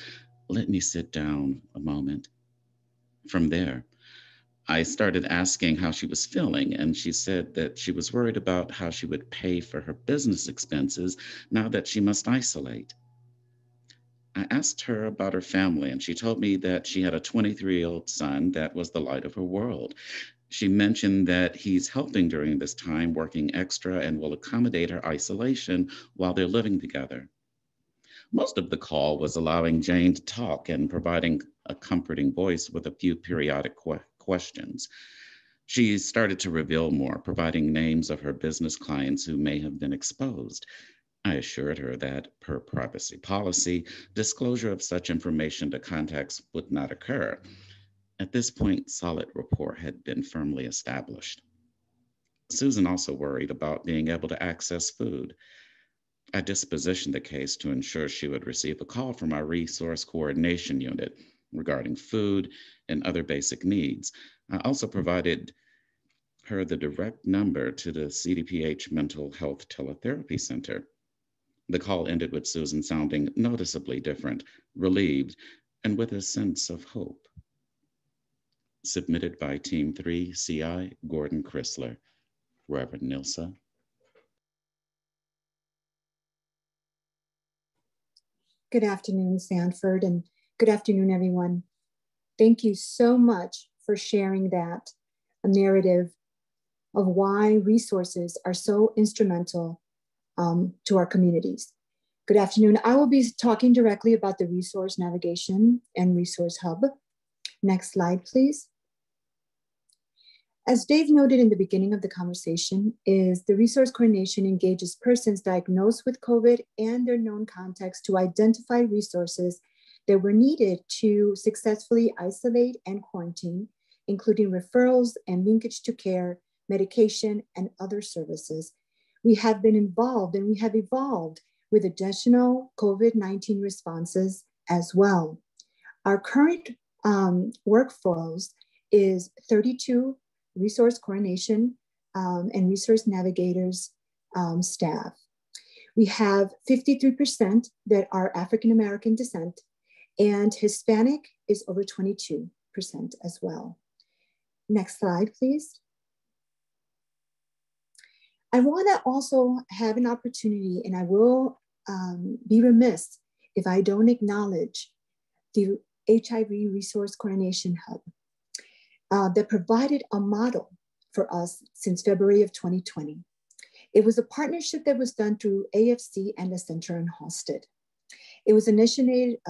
"Let me sit down a moment." From there, I started asking how she was feeling, and she said that she was worried about how she would pay for her business expenses now that she must isolate. I asked her about her family, and she told me that she had a 23-year-old son that was the light of her world. She mentioned that he's helping during this time, working extra, and will accommodate her isolation while they're living together. Most of the call was allowing Jane to talk and providing a comforting voice with a few periodic questions. She started to reveal more, providing names of her business clients who may have been exposed. I assured her that, per privacy policy, disclosure of such information to contacts would not occur. At this point, solid rapport had been firmly established. Susan also worried about being able to access food. I dispositioned the case to ensure she would receive a call from our resource coordination unit regarding food and other basic needs. I also provided her the direct number to the CDPH Mental Health Teletherapy Center. The call ended with Susan sounding noticeably different, relieved, and with a sense of hope. Submitted by Team 3, CI, Gordon Chrysler. Reverend Nilsa.
Good afternoon, Sanford, and good afternoon, everyone. Thank you so much for sharing that narrative of why resources are so instrumental to our communities. Good afternoon. I will be talking directly about the resource navigation and resource hub. Next slide, please. As Dave noted in the beginning of the conversation, is the resource coordination engages persons diagnosed with COVID and their known contacts to identify resources that were needed to successfully isolate and quarantine, including referrals and linkage to care, medication, and other services. We have been involved and we have evolved with additional COVID-19 responses as well. Our current workflows is 32 resource coordination and resource navigators staff. We have 53% that are African-American descent, and Hispanic is over 22% as well. Next slide, please. I want to also have an opportunity, and I will be remiss if I don't acknowledge the HIV Resource Coordination Hub that provided a model for us since February of 2020. It was a partnership that was done through AFC and the Center in Halstead. It was an initiative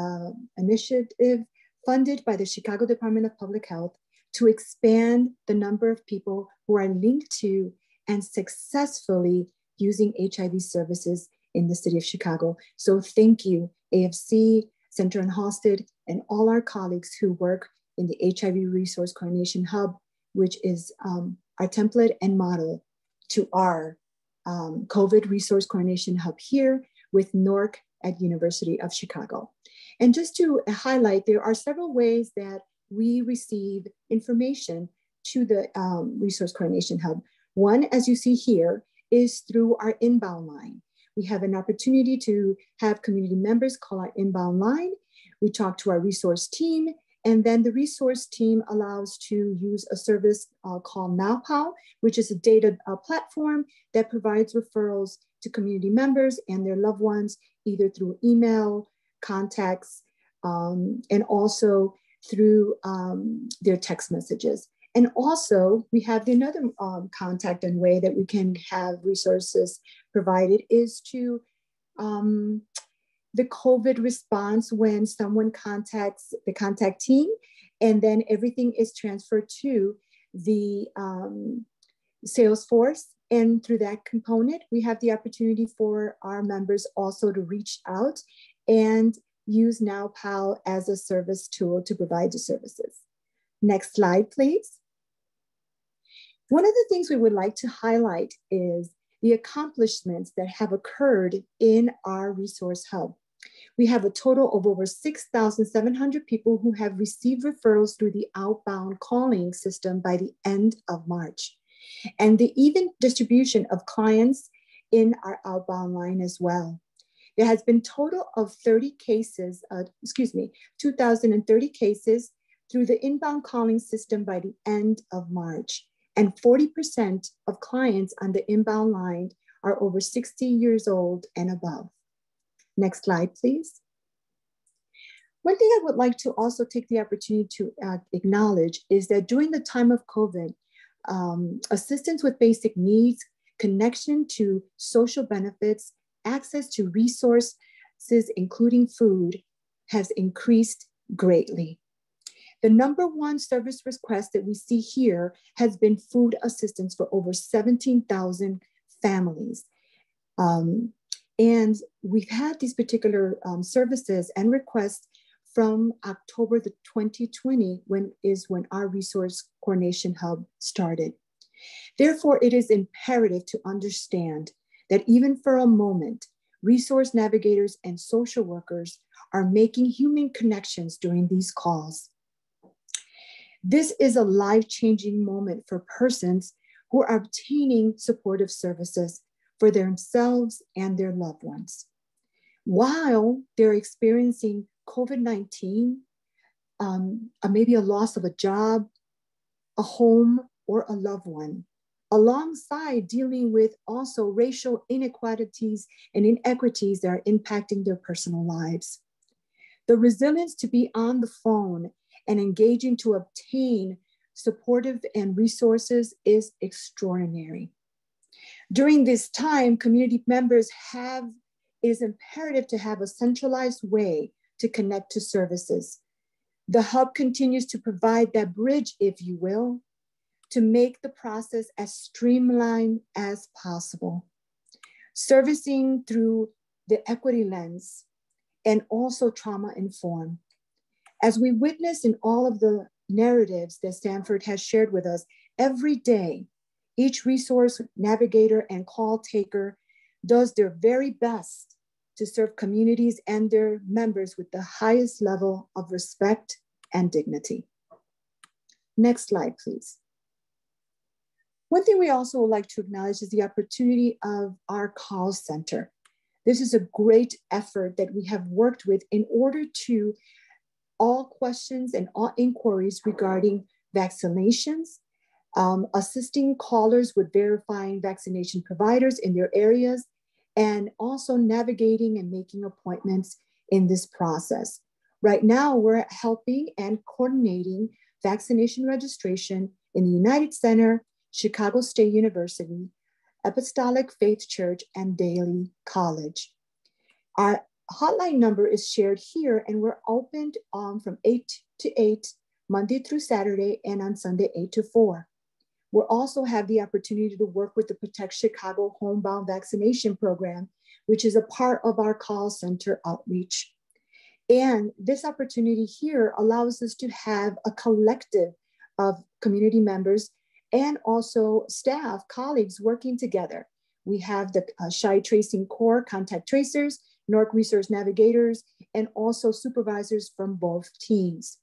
funded by the Chicago Department of Public Health to expand the number of people who are linked to and successfully using HIV services in the city of Chicago. So thank you, AFC, Center in Halstead, and all our colleagues who work in the HIV Resource Coordination Hub, which is our template and model to our COVID Resource Coordination Hub here with NORC at University of Chicago. And just to highlight, there are several ways that we receive information to the Resource Coordination Hub. One, as you see here, is through our inbound line. We have an opportunity to have community members call our inbound line. We talk to our resource team, and then the resource team allows to use a service called NowPow, which is a data platform that provides referrals to community members and their loved ones, either through email, contacts, and also through their text messages. And also, we have another contact and way that we can have resources provided is to the COVID response when someone contacts the contact team, and then everything is transferred to the Salesforce. And through that component, we have the opportunity for our members also to reach out and use NowPal as a service tool to provide the services. Next slide, please. One of the things we would like to highlight is the accomplishments that have occurred in our resource hub. We have a total of over 6,700 people who have received referrals through the outbound calling system by the end of March. And the even distribution of clients in our outbound line as well. There has been total of 2,030 cases through the inbound calling system by the end of March. And 40% of clients on the inbound line are over 60 years old and above. Next slide, please. One thing I would like to also take the opportunity to acknowledge is that during the time of COVID, assistance with basic needs, connection to social benefits, access to resources, including food, has increased greatly. The #1 service request that we see here has been food assistance for over 17,000 families. And we've had these particular services and requests from October 2020, when our resource coordination hub started. Therefore, it is imperative to understand that even for a moment, resource navigators and social workers are making human connections during these calls. This is a life-changing moment for persons who are obtaining supportive services for themselves and their loved ones. While they're experiencing COVID-19, maybe a loss of a job, a home, or a loved one, alongside dealing with also racial inequalities and inequities that are impacting their personal lives. The resilience to be on the phone and engaging to obtain supportive and resources is extraordinary. During this time, community members it is imperative to have a centralized way to connect to services. The hub continues to provide that bridge, if you will, to make the process as streamlined as possible. Servicing through the equity lens and also trauma-informed. As we witness in all of the narratives that Stanford has shared with us, every day, each resource navigator and call taker does their very best to serve communities and their members with the highest level of respect and dignity. Next slide, please. One thing we also would like to acknowledge is the opportunity of our call center. This is a great effort that we have worked with in order to all questions and all inquiries regarding vaccinations, assisting callers with verifying vaccination providers in their areas, and also navigating and making appointments in this process. Right now, we're helping and coordinating vaccination registration in the United Center, Chicago State University, Apostolic Faith Church, and Daly College. Our hotline number is shared here, and we're opened from 8 to 8, Monday through Saturday, and on Sunday, 8 to 4. We'll also have the opportunity to work with the Protect Chicago Homebound Vaccination Program, which is a part of our call center outreach. And this opportunity here allows us to have a collective of community members and also staff, colleagues working together. We have the SHI Tracing Core contact tracers, NORC resource navigators, and also supervisors from both teams.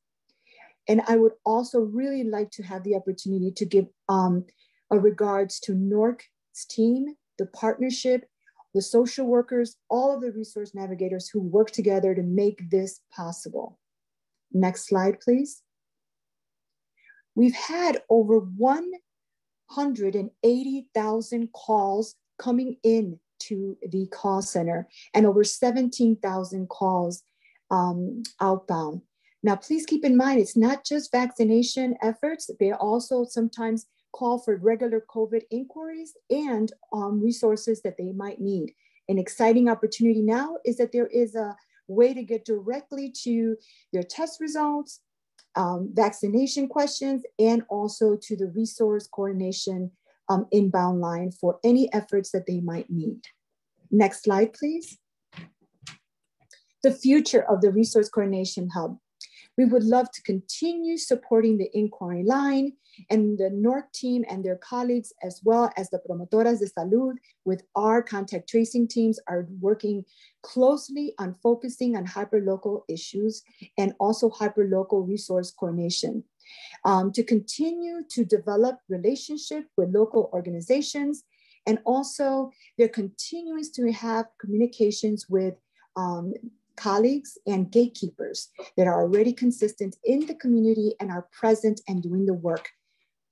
And I would also really like to have the opportunity to give a regards to NORC's team, the partnership, the social workers, all of the resource navigators who work together to make this possible. Next slide, please. We've had over 180,000 calls coming in to the call center and over 17,000 calls outbound. Now, please keep in mind, it's not just vaccination efforts. They also sometimes call for regular COVID inquiries and resources that they might need. An exciting opportunity now is that there is a way to get directly to their test results, vaccination questions, and also to the resource coordination inbound line for any efforts that they might need. Next slide, please. The future of the Resource Coordination Hub. We would love to continue supporting the inquiry line and the NORC team and their colleagues, as well as the Promotoras de Salud with our contact tracing teams are working closely on focusing on hyperlocal issues and also hyperlocal resource coordination. To continue to develop relationships with local organizations, and also they're continuing to have communications with colleagues and gatekeepers that are already consistent in the community and are present and doing the work.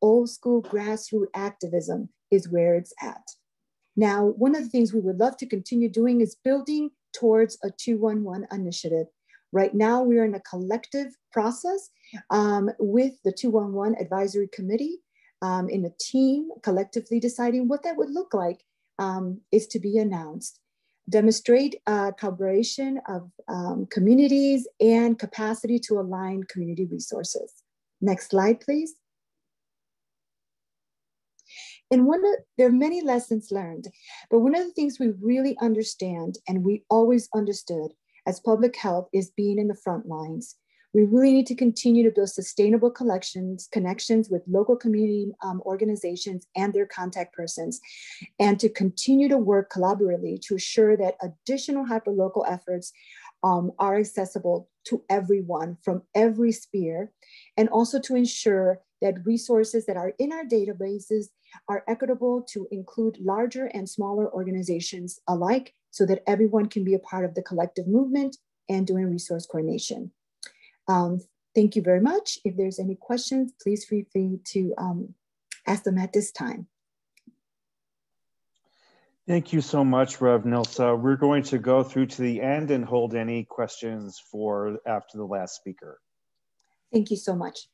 Old school grassroots activism is where it's at. Now, one of the things we would love to continue doing is building towards a 211 initiative. Right now, we're in a collective process with the 211 Advisory Committee in a team collectively deciding what that would look like is to be announced. Demonstrate collaboration of communities and capacity to align community resources. Next slide, please. And there are many lessons learned, but one of the things we really understand and we always understood as public health is being in the front lines. We really need to continue to build sustainable connections with local community organizations and their contact persons, and to continue to work collaboratively to ensure that additional hyperlocal efforts are accessible to everyone from every sphere, and also to ensure that resources that are in our databases are equitable to include larger and smaller organizations alike so that everyone can be a part of the collective movement and doing resource coordination. Thank you very much. If there's any questions, please feel free to ask them at this time.
Thank you so much, Rev Nilsa. We're going to go through to the end and hold any questions for after the last speaker.
Thank you so much.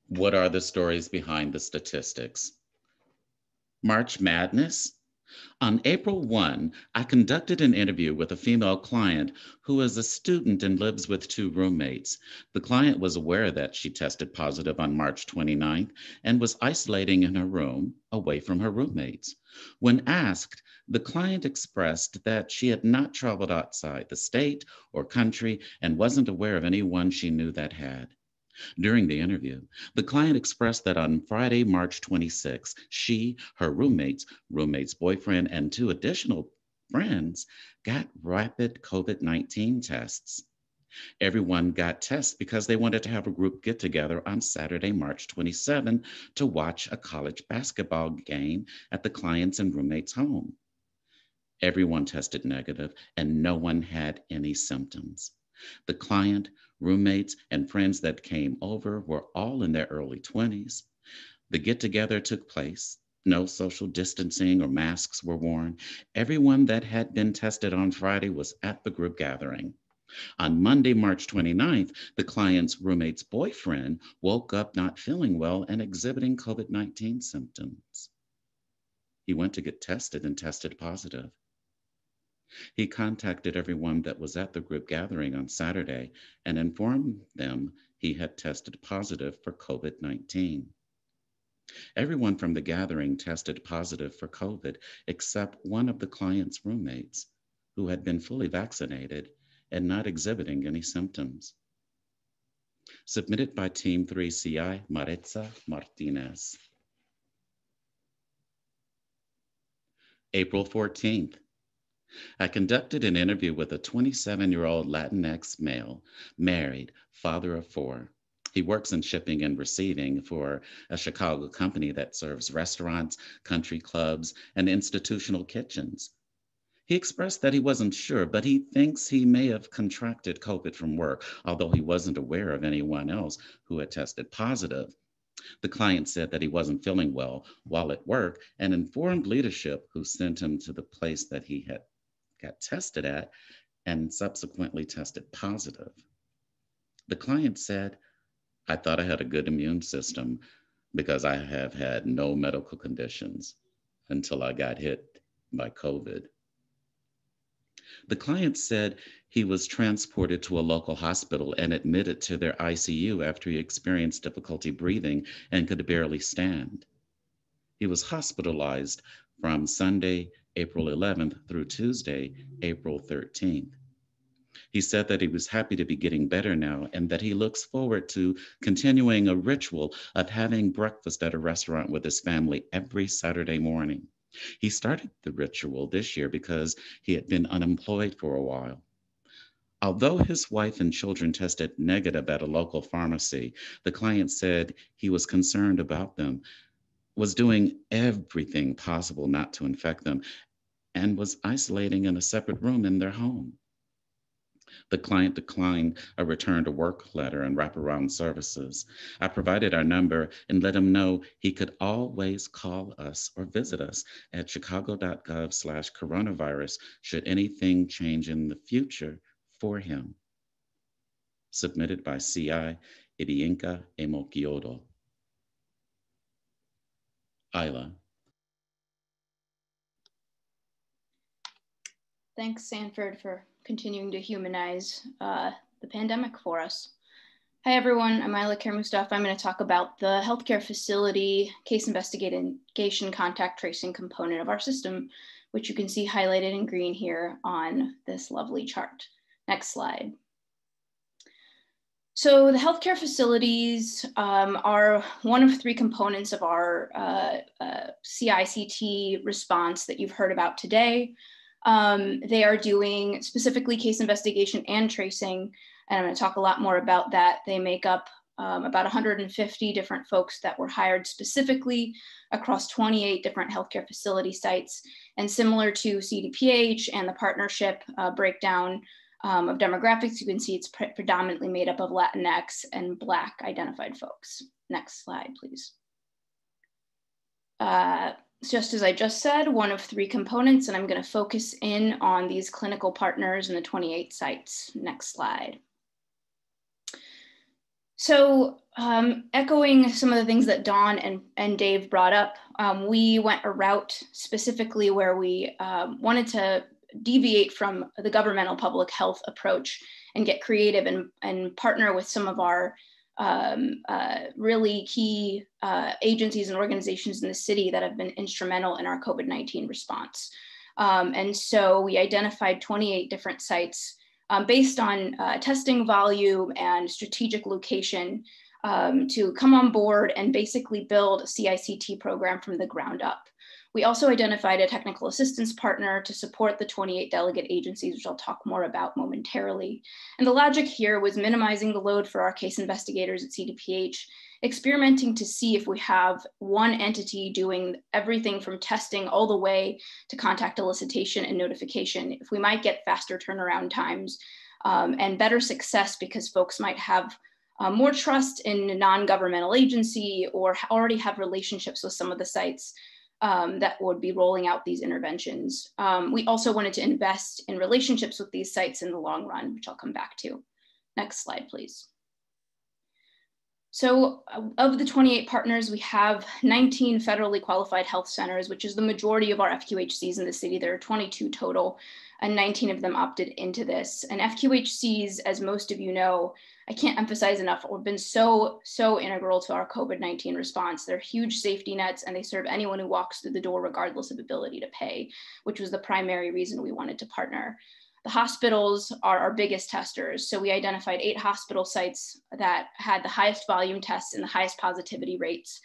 What are the stories behind the statistics? March Madness? On April 1, I conducted an interview with a female client who is a student and lives with 2 roommates. The client was aware that she tested positive on March 29th and was isolating in her room away from her roommates. When asked, the client expressed that she had not traveled outside the state or country and wasn't aware of anyone she knew that had. During the interview, the client expressed that on Friday, March 26, she, her roommate's boyfriend, and 2 additional friends got rapid COVID-19 tests. Everyone got tests because they wanted to have a group get together on Saturday, March 27 to watch a college basketball game at the client's and roommate's home. Everyone tested negative and no one had any symptoms. The client, roommates, and friends that came over were all in their early 20s. The get-together took place. No social distancing or masks were worn. Everyone that had been tested on Friday was at the group gathering. On Monday, March 29th, the client's roommate's boyfriend woke up not feeling well and exhibiting COVID-19 symptoms. He went to get tested and tested positive. He contacted everyone that was at the group gathering on Saturday and informed them he had tested positive for COVID-19. Everyone from the gathering tested positive for COVID except one of the client's roommates, who had been fully vaccinated and not exhibiting any symptoms. Submitted by Team 3CI, Maritza Martinez. April 14th. I conducted an interview with a 27-year-old Latinx male, married, father of 4. He works in shipping and receiving for a Chicago company that serves restaurants, country clubs, and institutional kitchens. He expressed that he wasn't sure, but he thinks he may have contracted COVID from work, although he wasn't aware of anyone else who had tested positive. The client said that he wasn't feeling well while at work and informed leadership, who sent him to the place that he had got tested at and subsequently tested positive. The client said, "I thought I had a good immune system because I have had no medical conditions until I got hit by COVID." The client said he was transported to a local hospital and admitted to their ICU after he experienced difficulty breathing and could barely stand. He was hospitalized from Sunday, April 11th through Tuesday, April 13th. He said that he was happy to be getting better now and that he looks forward to continuing a ritual of having breakfast at a restaurant with his family every Saturday morning. He started the ritual this year because he had been unemployed for a while. Although his wife and children tested negative at a local pharmacy, the client said he was concerned about them, was doing everything possible not to infect them, and was isolating in a separate room in their home. The client declined a return to work letter and wraparound services. I provided our number and let him know he could always call us or visit us at chicago.gov/coronavirus should anything change in the future for him. Submitted by CI Ibienka Emokiodo. Isla.
Thanks, Sanford, for continuing to humanize the pandemic for us. Hi, everyone. I'm Isla Kermustafa. I'm going to talk about the healthcare facility case investigation contact tracing component of our system, which you can see highlighted in green here on this lovely chart. Next slide. So the healthcare facilities are one of three components of our CICT response that you've heard about today. They are doing specifically case investigation and tracing, and I'm going to talk a lot more about that. They make up about 150 different folks that were hired specifically across 28 different healthcare facility sites. And similar to CDPH and the partnership breakdown of demographics, you can see it's predominantly made up of Latinx and Black identified folks. Next slide, please. Just as I just said, one of three components, and I'm going to focus in on these clinical partners in the 28 sites. Next slide. So echoing some of the things that Dawn and Dave brought up, we went a route specifically where we wanted to deviate from the governmental public health approach and get creative and partner with some of our really key agencies and organizations in the city that have been instrumental in our COVID-19 response. And so we identified 28 different sites based on testing volume and strategic location to come on board and basically build a CICT program from the ground up. We also identified a technical assistance partner to support the 28 delegate agencies, which I'll talk more about momentarily. And the logic here was minimizing the load for our case investigators at CDPH, experimenting to see if we have one entity doing everything from testing all the way to contact elicitation and notification, if we might get faster turnaround times and better success because folks might have more trust in a non-governmental agency or already have relationships with some of the sites that would be rolling out these interventions. We also wanted to invest in relationships with these sites in the long run, which I'll come back to. Next slide, please. So of the 28 partners, we have 19 federally qualified health centers, which is the majority of our FQHCs in the city. There are 22 total, and 19 of them opted into this. And FQHCs, as most of you know, I can't emphasize enough, have been so integral to our COVID-19 response. They're huge safety nets and they serve anyone who walks through the door regardless of ability to pay, which was the primary reason we wanted to partner. The hospitals are our biggest testers. So we identified 8 hospital sites that had the highest volume tests and the highest positivity rates.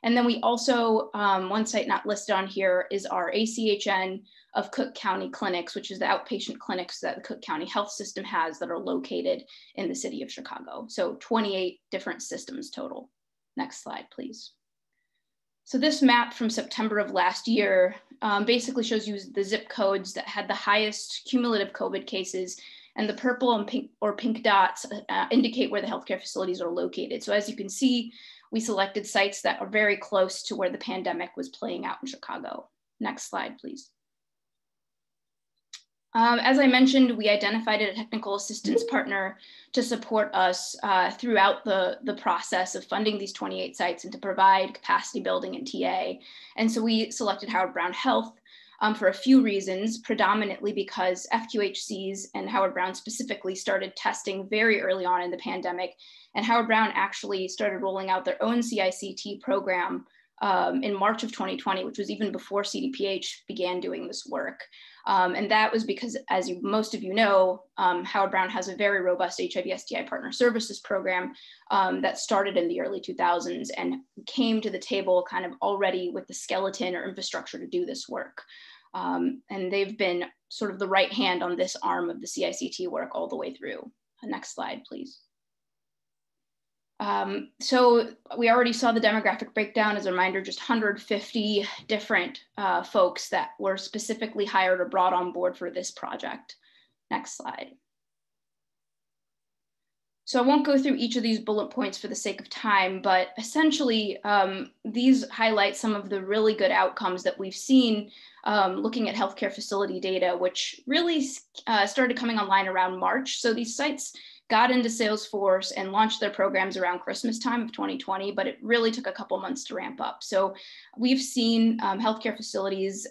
And then we also, one site not listed on here is our ACHN of Cook County clinics, which is the outpatient clinics that the Cook County Health System has that are located in the city of Chicago. So 28 different systems total. Next slide, please. So this map from September of last year basically shows you the zip codes that had the highest cumulative COVID cases, and the purple and pink dots indicate where the healthcare facilities are located. So as you can see, we selected sites that are very close to where the pandemic was playing out in Chicago. Next slide, please. As I mentioned, we identified a technical assistance partner to support us throughout the process of funding these 28 sites and to provide capacity building and TA. And so we selected Howard Brown Health for a few reasons, predominantly because FQHCs and Howard Brown specifically started testing very early on in the pandemic. And Howard Brown actually started rolling out their own CICT program in March of 2020, which was even before CDPH began doing this work. And that was because, as most of you know, Howard Brown has a very robust HIV STI partner services program that started in the early 2000s and came to the table kind of already with the skeleton or infrastructure to do this work. And they've been sort of the right hand on this arm of the CICT work all the way through. Next slide, please. So we already saw the demographic breakdown. As a reminder, just 150 different folks that were specifically hired or brought on board for this project. Next slide. So I won't go through each of these bullet points for the sake of time, but essentially these highlight some of the really good outcomes that we've seen looking at healthcare facility data, which really started coming online around March. So these sites got into Salesforce and launched their programs around Christmas time of 2020, but it really took a couple months to ramp up. So we've seen healthcare facilities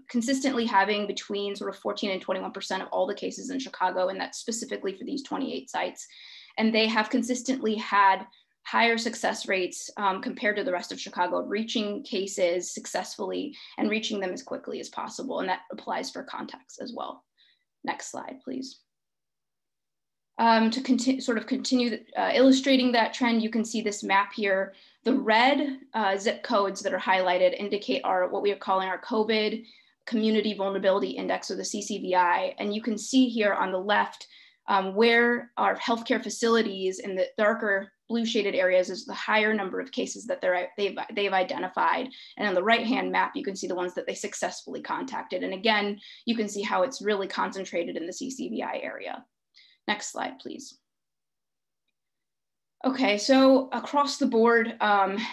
consistently having between sort of 14 and 21% of all the cases in Chicago, and that's specifically for these 28 sites. And they have consistently had higher success rates compared to the rest of Chicago, reaching cases successfully and reaching them as quickly as possible. And that applies for contacts as well. Next slide, please. To continue illustrating that trend, you can see this map here. The red zip codes that are highlighted indicate what we are calling our COVID Community Vulnerability Index, or the CCVI. And you can see here on the left where our healthcare facilities in the darker blue shaded areas is the higher number of cases that they've identified. And on the right-hand map, you can see the ones that they successfully contacted. And again, you can see how it's really concentrated in the CCVI area. Next slide, please. Okay, so across the board,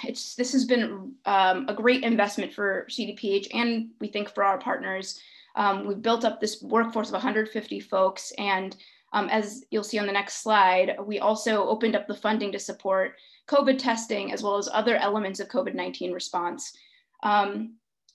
this has been a great investment for CDPH, and we think for our partners. We've built up this workforce of 150 folks, and as you'll see on the next slide, we also opened up the funding to support COVID testing as well as other elements of COVID-19 response.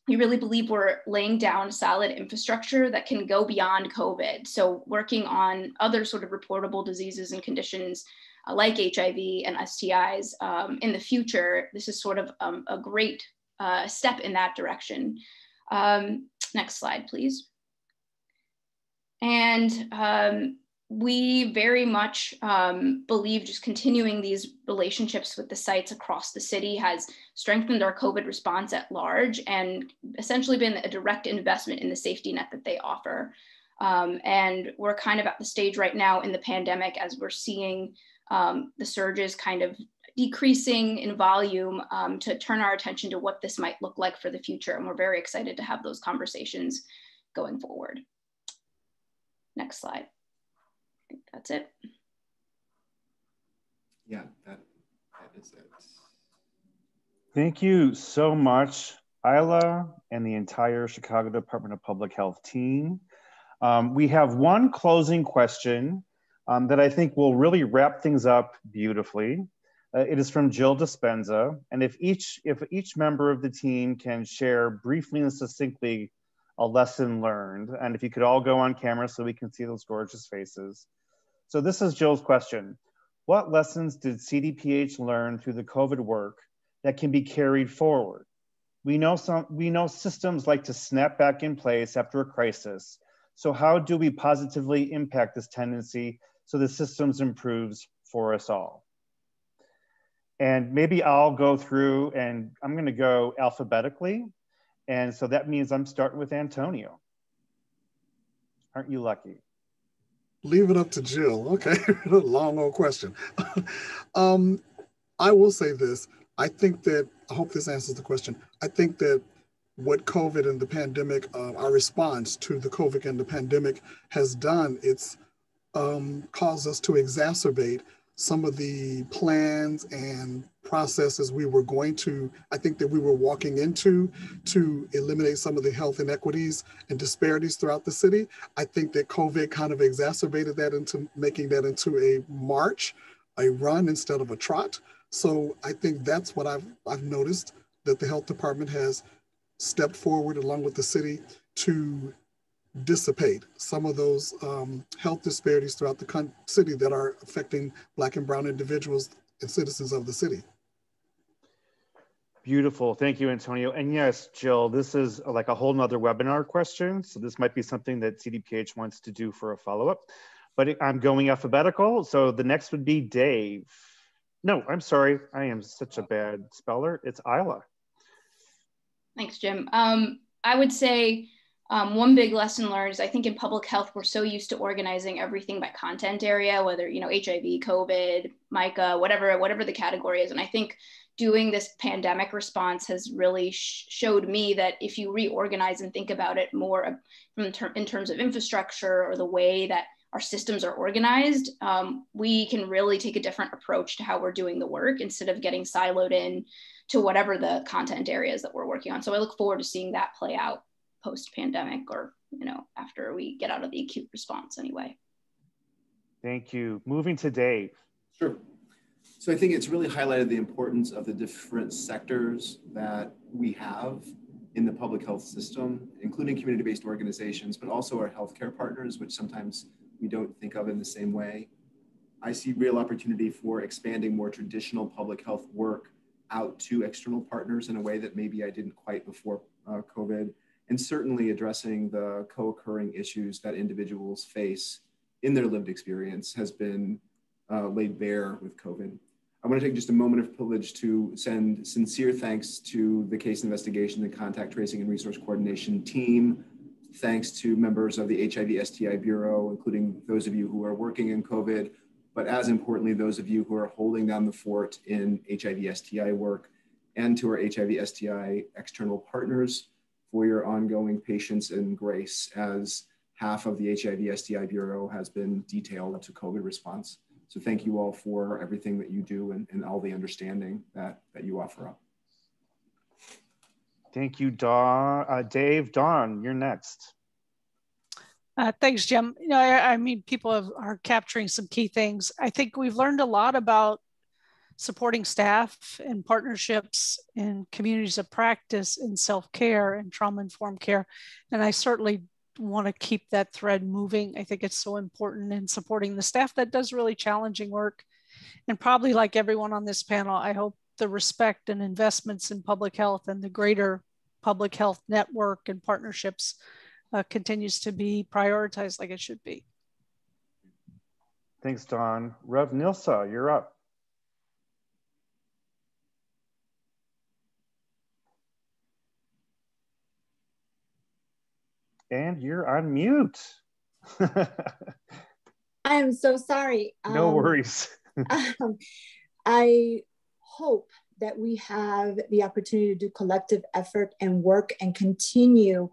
We really believe we're laying down solid infrastructure that can go beyond COVID. So working on other sort of reportable diseases and conditions like HIV and STIs in the future, this is sort of a great step in that direction. Next slide, please. And we very much believe just continuing these relationships with the sites across the city has strengthened our COVID response at large and essentially been a direct investment in the safety net that they offer. And we're kind of at the stage right now in the pandemic as we're seeing the surges kind of decreasing in volume to turn our attention to what this might look like for the future. And we're very excited to have those conversations going forward. Next slide. I think that's it.
Yeah, that is it.
Thank you so much, Isla and the entire Chicago Department of Public Health team. We have one closing question that I think will really wrap things up beautifully. It is from Jill Dispenza. And if each member of the team can share briefly and succinctly a lesson learned, and if you could all go on camera so we can see those gorgeous faces. So this is Jill's question. What lessons did CDPH learn through the COVID work that can be carried forward? We know systems like to snap back in place after a crisis. So how do we positively impact this tendency so the systems improves for us all? And maybe I'll go through, and I'm gonna go alphabetically. And so that means I'm starting with Antonio. Aren't you lucky?
Leave it up to Jill. Okay, long old question. I will say this. I think that, I hope this answers the question. I think that what COVID and the pandemic, our response to the COVID and the pandemic has done, it's caused us to exacerbate some of the plans and processes we were going to, I think that we were walking into to eliminate some of the health inequities and disparities throughout the city. I think that COVID kind of exacerbated that into making that into a march, a run instead of a trot. So I think that's what I've noticed, that the health department has stepped forward along with the city to dissipate some of those health disparities throughout the city that are affecting Black and brown individuals and citizens of the city.
Beautiful, thank you, Antonio. And yes, Jill, this is like a whole nother webinar question. So this might be something that CDPH wants to do for a follow-up, but I'm going alphabetical. So the next would be Dave. No, I'm sorry, I am such a bad speller. It's Isla.
Thanks, Jim. I would say one big lesson learned is I think in public health, we're so used to organizing everything by content area, whether, HIV, COVID, MICA, whatever the category is. And I think doing this pandemic response has really showed me that if you reorganize and think about it more in terms of infrastructure or the way that our systems are organized, we can really take a different approach to how we're doing the work instead of getting siloed in to whatever the content areas that we're working on. So I look forward to seeing that play out post-pandemic, or after we get out of the acute response anyway.
Thank you. Moving to Dave.
Sure. So I think it's really highlighted the importance of the different sectors that we have in the public health system, including community-based organizations, but also our healthcare partners, which sometimes we don't think of in the same way. I see real opportunity for expanding more traditional public health work out to external partners in a way that maybe I didn't quite before COVID, and certainly addressing the co-occurring issues that individuals face in their lived experience has been laid bare with COVID. I want to take just a moment of privilege to send sincere thanks to the case investigation, the contact tracing and resource coordination team. Thanks to members of the HIV STI Bureau, including those of you who are working in COVID, but as importantly, those of you who are holding down the fort in HIV STI work, and to our HIV STI external partners for your ongoing patience and grace, as half of the HIV STI Bureau has been detailed to COVID response. So thank you all for everything that you do and all the understanding that you offer up.
Thank you, Dawn. Dave. Dawn, you're next.
Thanks, Jim. I mean, people are capturing some key things. I think we've learned a lot about supporting staff and partnerships and communities of practice in self-care and trauma-informed care. And I certainly want to keep that thread moving. I think it's so important in supporting the staff that does really challenging work. And probably like everyone on this panel, I hope the respect and investments in public health and the greater public health network and partnerships continues to be prioritized like it should be.
Thanks, Dawn. Rev Nilsa, you're up. And you're on mute.
I am so sorry.
No worries.
I hope that we have the opportunity to do collective effort and work and continue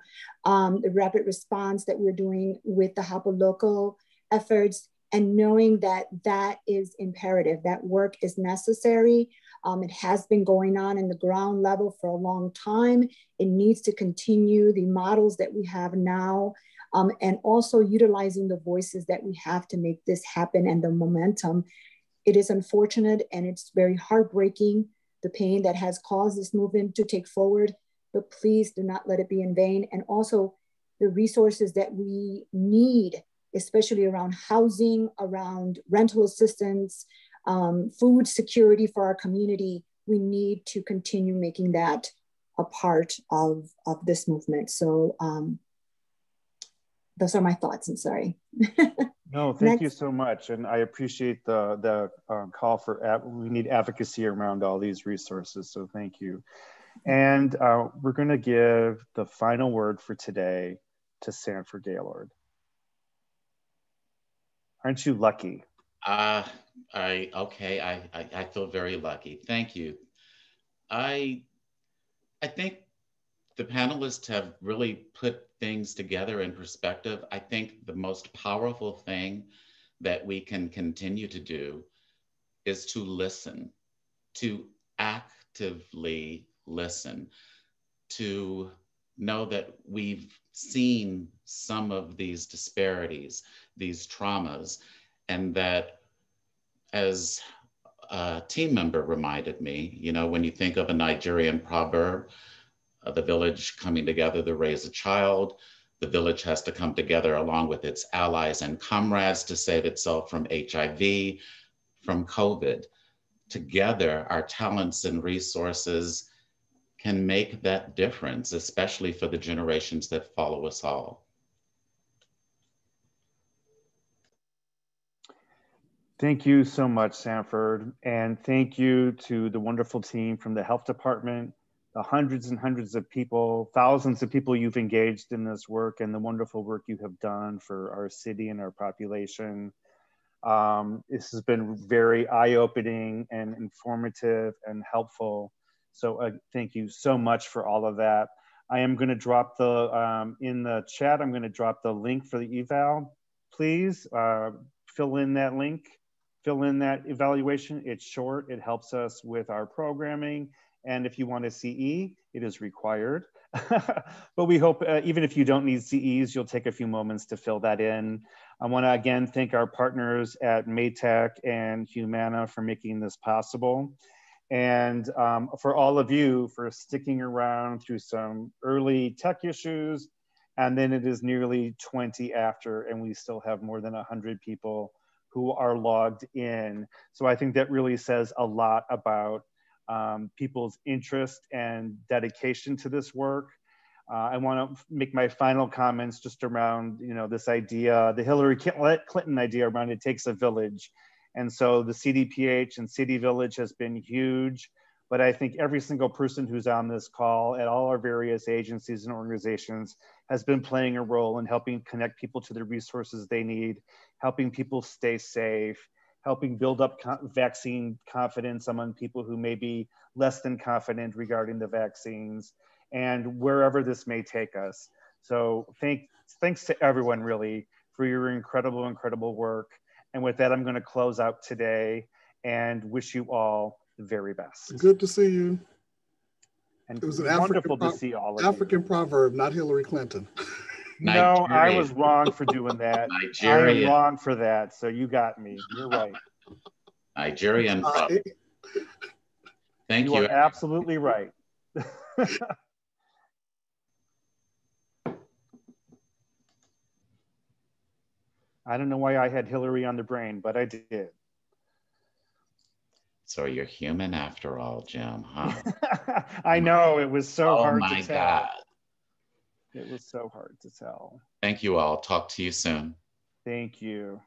the rapid response that we're doing with the HAPA local efforts, and knowing that that is imperative, that work is necessary. It has been going on in the ground level for a long time. It needs to continue the models that we have now, and also utilizing the voices that we have to make this happen and the momentum. It is unfortunate and it's very heartbreaking, the pain that has caused this movement to take forward, but please do not let it be in vain. And also the resources that we need, especially around housing, around rental assistance, food security for our community, we need to continue making that a part of this movement. So those are my thoughts, I'm sorry.
No, thank you so much. And I appreciate the call for, we need advocacy around all these resources, so thank you. And we're gonna give the final word for today to Sanford Gaylord. Aren't you lucky?
I feel very lucky. Thank you. I think the panelists have really put things together in perspective. I think the most powerful thing that we can continue to do is to listen, to actively listen, to know that we've seen some of these disparities, these traumas, and that, as a team member reminded me, you know, when you think of a Nigerian proverb, the village coming together to raise a child, the village has to come together along with its allies and comrades to save itself from HIV, from COVID. Together, our talents and resources can make that difference, especially for the generations that follow us all.
Thank you so much, Sanford. And thank you to the wonderful team from the health department, the hundreds and hundreds of people, thousands of people you've engaged in this work, and the wonderful work you have done for our city and our population. This has been very eye-opening and informative and helpful. So thank you so much for all of that. I am going to drop the, in the chat, I'm going to drop the link for the eval. please fill in that link, fill in that evaluation. It's short, it helps us with our programming. And if you want a CE, it is required. But we hope even if you don't need CEs, you'll take a few moments to fill that in. I want to again thank our partners at Maytech and Humana for making this possible. And for all of you for sticking around through some early tech issues. And then it is nearly 20 after, and we still have more than 100 people who are logged in. So I think that really says a lot about people's interest and dedication to this work. I want to make my final comments just around, this idea, the Hillary Clinton idea around it takes a village. And so the CDPH and City Village has been huge, but I think every single person who's on this call at all our various agencies and organizations has been playing a role in helping connect people to the resources they need, helping people stay safe, helping build up vaccine confidence among people who may be less than confident regarding the vaccines, and wherever this may take us. So thanks to everyone really for your incredible, incredible work. And with that, I'm going to close out today and wish you all the very best.
Good to see you.
And
it was an
wonderful to see all of
African
you.
proverb, not Hillary Clinton.
No, I was wrong for doing that.
Nigerian.
I am wrong for that. So you got me. You're right.
Nigerian proverb. Thank you.
You are absolutely right. I don't know why I had Hillary on the brain, but I did.
So you're human after all, Jim, huh?
I know, it was so hard to tell.
Oh my God.
It was so hard to tell.
Thank you all. Talk to you soon.
Thank you.